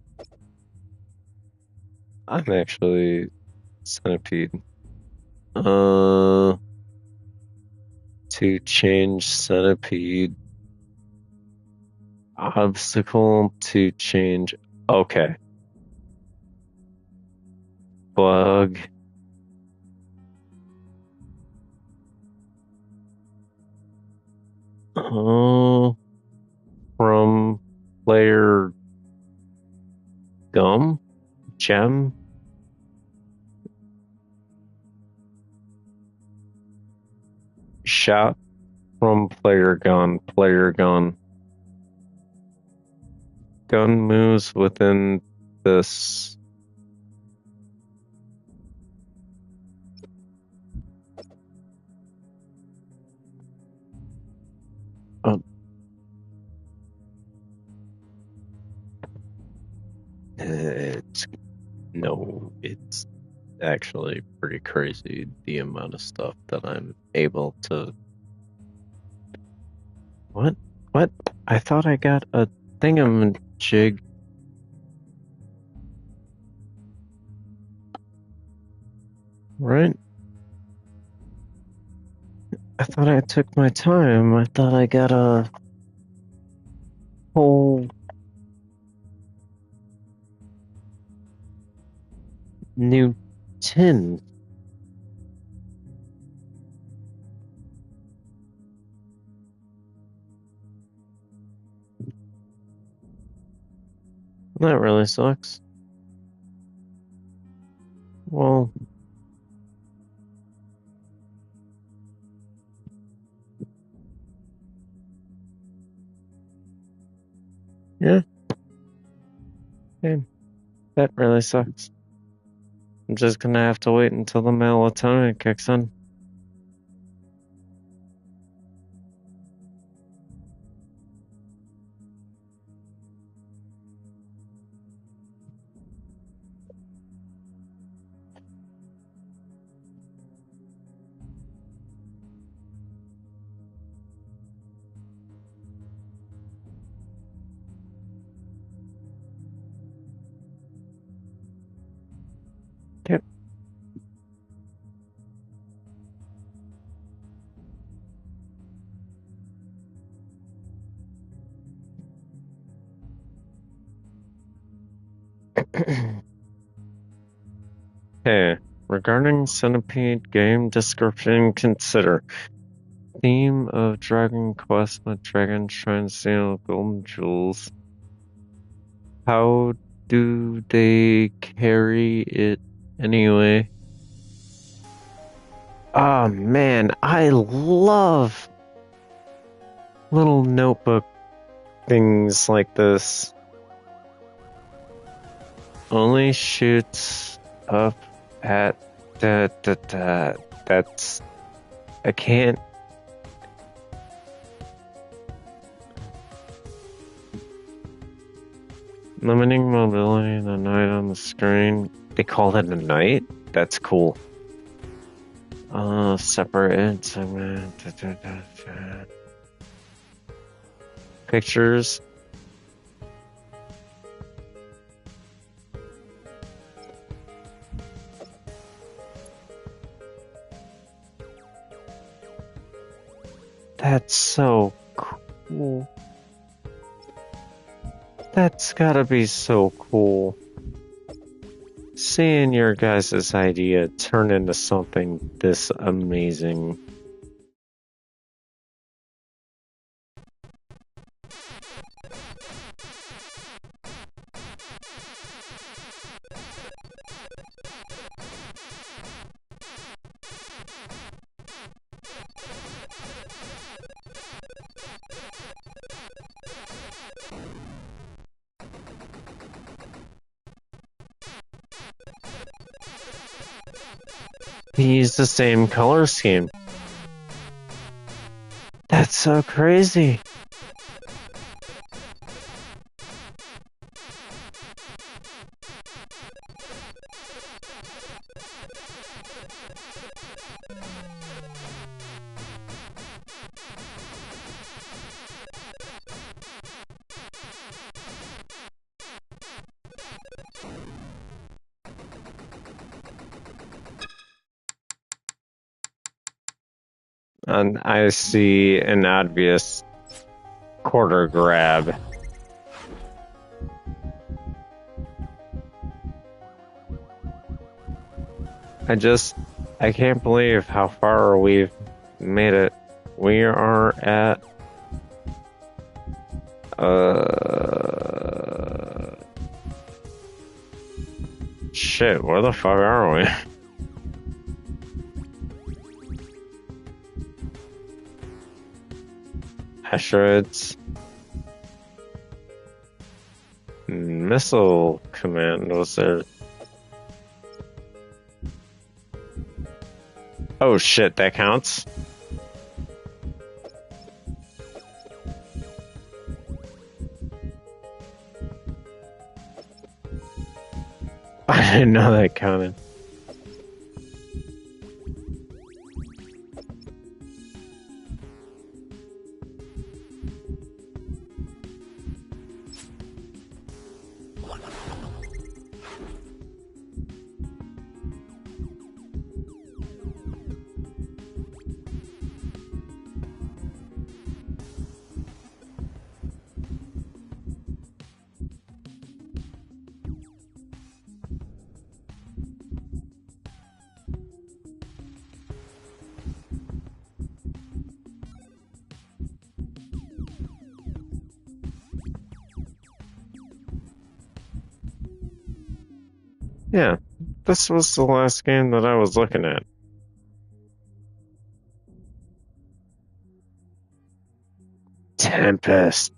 [SPEAKER 1] I'm actually centipede. To change centipede. Obstacle to change. Okay. Bug. From player gum? Gem? Shot from player gun. Player gun. Gun moves within this. Oh. It's actually pretty crazy the amount of stuff that I'm able to. What? I thought I got a thingamajig. Right? I thought I took my time. I thought I got a whole new tin. That really sucks. Well, yeah. That really sucks. I'm just gonna have to wait until the melatonin kicks in. Yep. Hey, regarding Centipede game description, consider theme of Dragon Quest with dragons trying to steal golden jewels. How do they carry it anyway? Oh man, I love little notebook things like this. Only shoots up at that's I can't. Limiting mobility the night on the screen. They call it a night? That's cool. Separate segment. Pictures. That's so cool. That's gotta be so cool. Seeing your guys' idea turn into something this amazing. He used the same color scheme. That's so crazy. And I see an obvious quarter grab. I can't believe how far we've made it. We are at shit, where the fuck are we? Asteroids. Missile command was there. Oh shit, that counts? I didn't know that counted. Yeah, this was the last game that I was looking at. Tempest.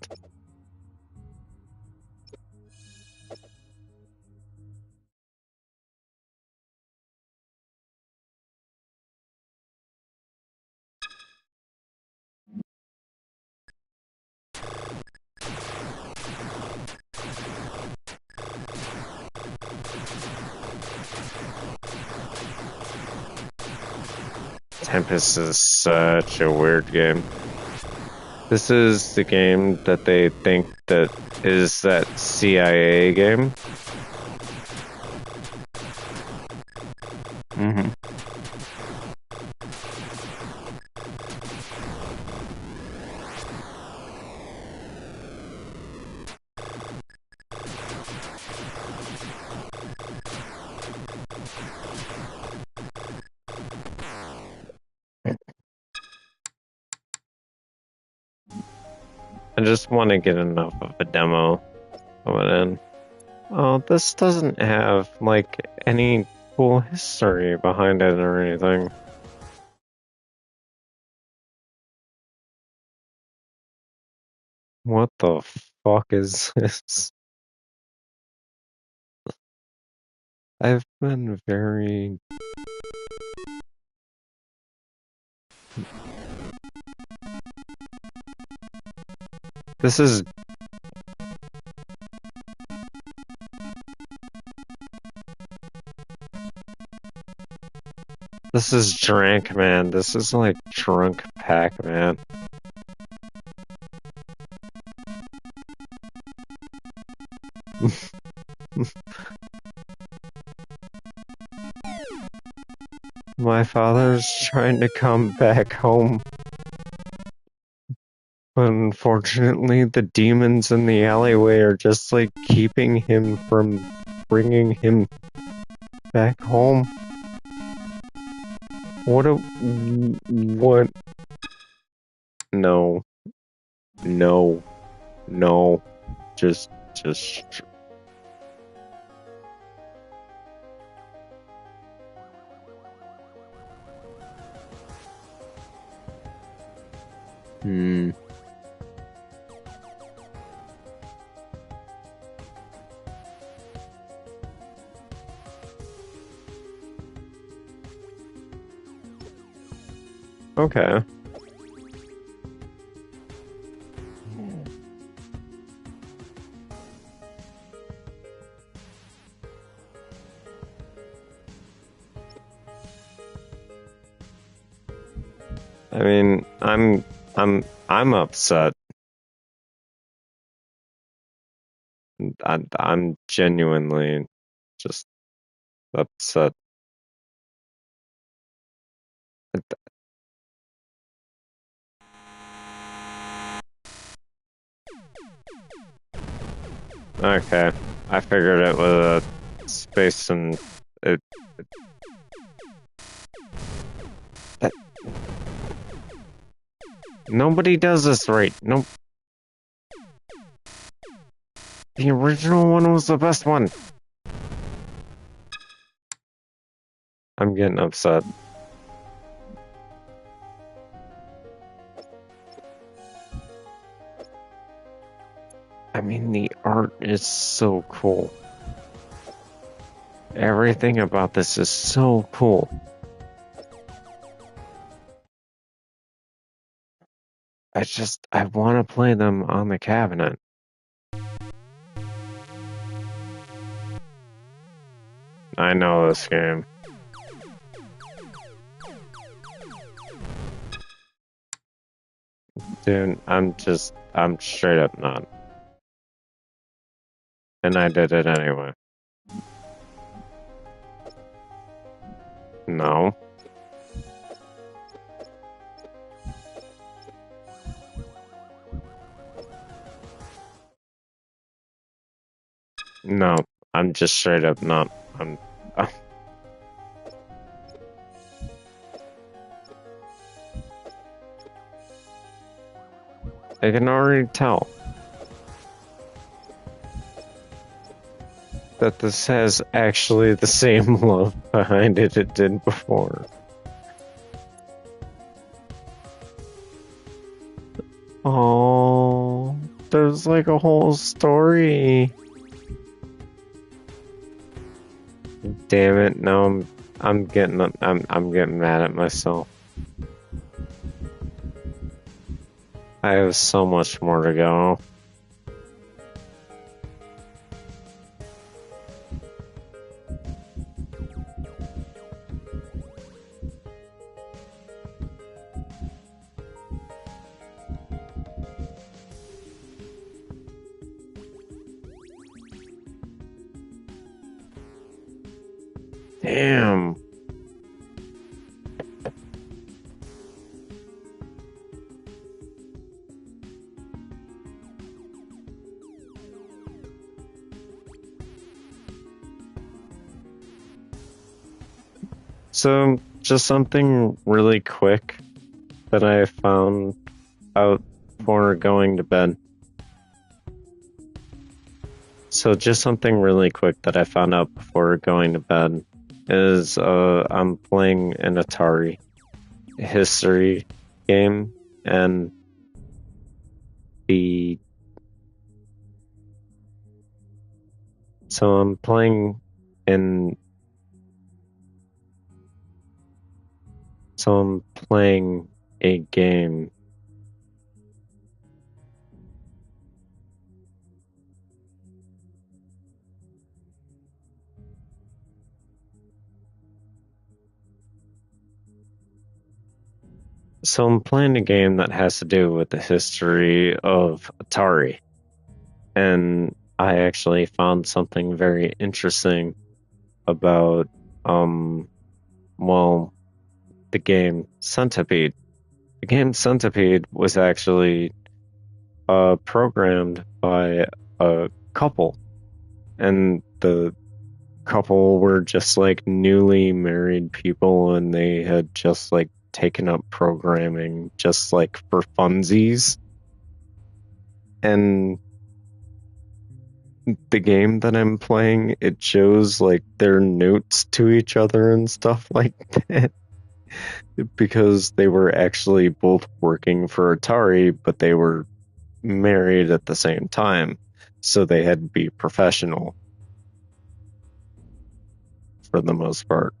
[SPEAKER 1] Tempest is such a weird game. This is the game that they think that is that CIA game. Mm-hmm. I just want to get enough of a demo of it in. Oh, this doesn't have, like, any cool history behind it or anything. What the fuck is this? I've been very... This is... This is Drank Man. This is like Drunk Pac-Man. My father's trying to come back home. But unfortunately, the demons in the alleyway are just like keeping him from bringing him back home. What? No. No. No. Just. Hmm. Okay. I mean, I'm upset. I'm genuinely just upset. Okay, I figured it was a space and it. Nobody does this right. Nope. The original one was the best one. I'm getting upset. I mean, the art is so cool. Everything about this is so cool. I want to play them on the cabinet. I know this game. Dude, I'm straight up not. And I did it anyway. No. No, I'm just straight up not. I can already tell that this has actually the same love behind it did before. Oh, there's like a whole story. Damn it! Now I'm getting mad at myself. I have so much more to go. Damn. So, just something really quick that I found out before going to bed. So just something really quick that I found out before going to bed is I'm playing an Atari history game, and the so I'm playing in so I'm playing a game. So I'm playing a game that has to do with the history of Atari. And I actually found something very interesting about well, the game Centipede. The game Centipede was actually programmed by a couple, and the couple were just like newly married people, and they had just like taken up programming just like for funsies. And the game that I'm playing, it shows like their notes to each other and stuff like that. Because they were actually both working for Atari, but they were married at the same time. So they had to be professional for the most part.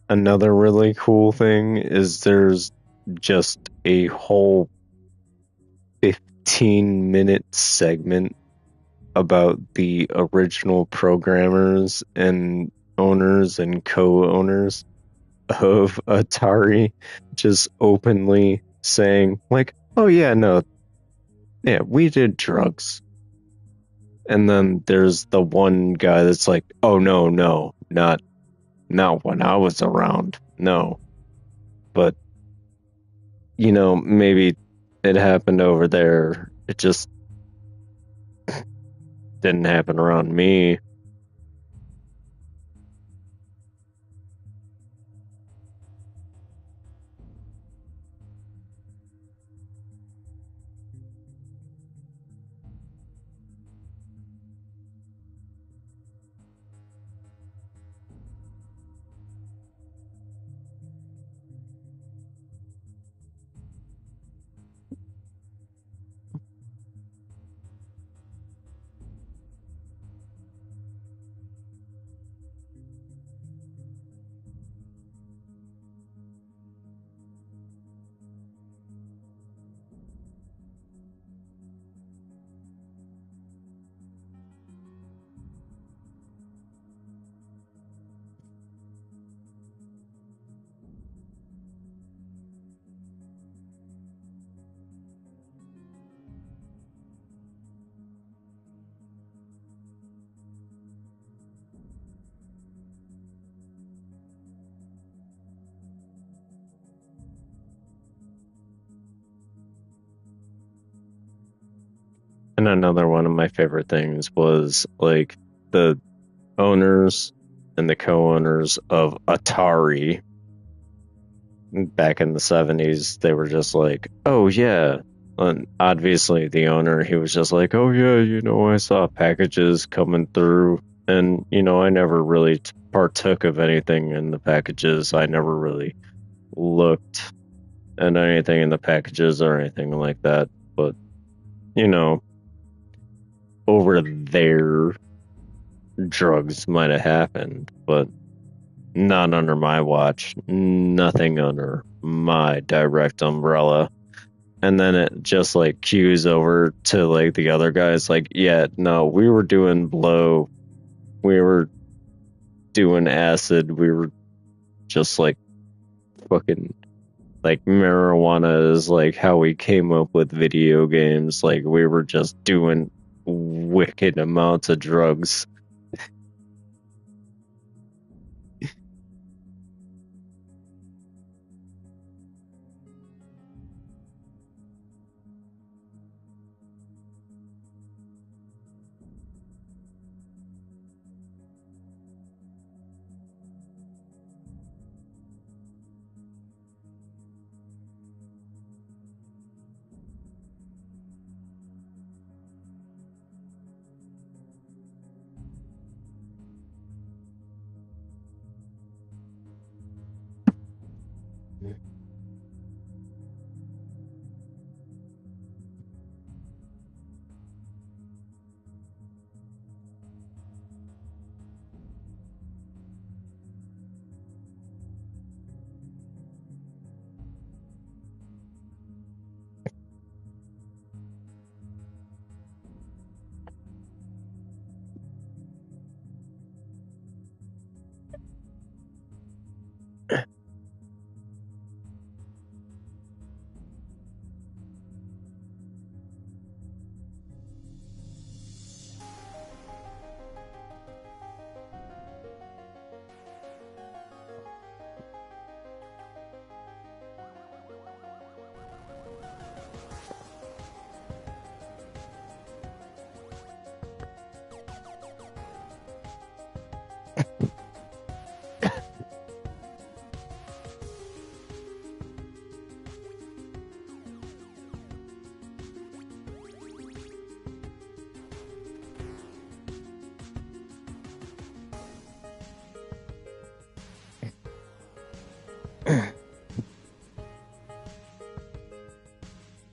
[SPEAKER 1] Another really cool thing is there's just a whole 15-minute segment about the original programmers and owners and co-owners of Atari just openly saying like, oh yeah, no, yeah, we did drugs. And then there's the one guy that's like, oh no, not when I was around. No. But maybe it happened over there. It just didn't happen around me. And another one of my favorite things was like the owners and the co-owners of Atari back in the 70s. They were just like, oh yeah. And obviously the owner, he was just like, oh yeah, I saw packages coming through, and I never really partook of anything in the packages. I never really looked at anything in the packages or anything like that. But over there, drugs might have happened, but not under my watch. Nothing under my direct umbrella. And then it just like cues over to like the other guys like, yeah, no, we were doing blow. We were doing acid. We were just like fucking like marijuana is like how we came up with video games. Like we were just doing wicked amounts of drugs.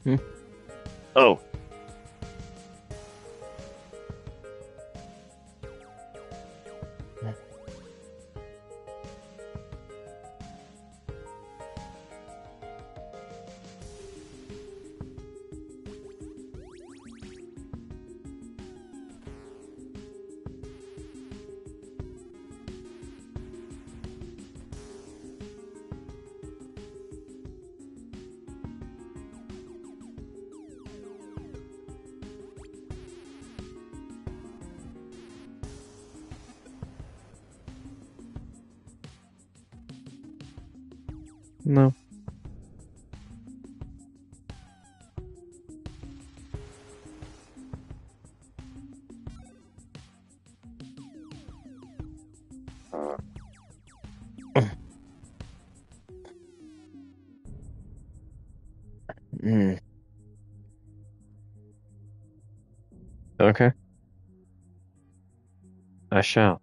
[SPEAKER 1] Hmm. Oh. No. Mm. Okay. I shall.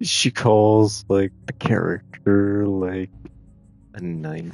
[SPEAKER 1] She calls like a character like a 9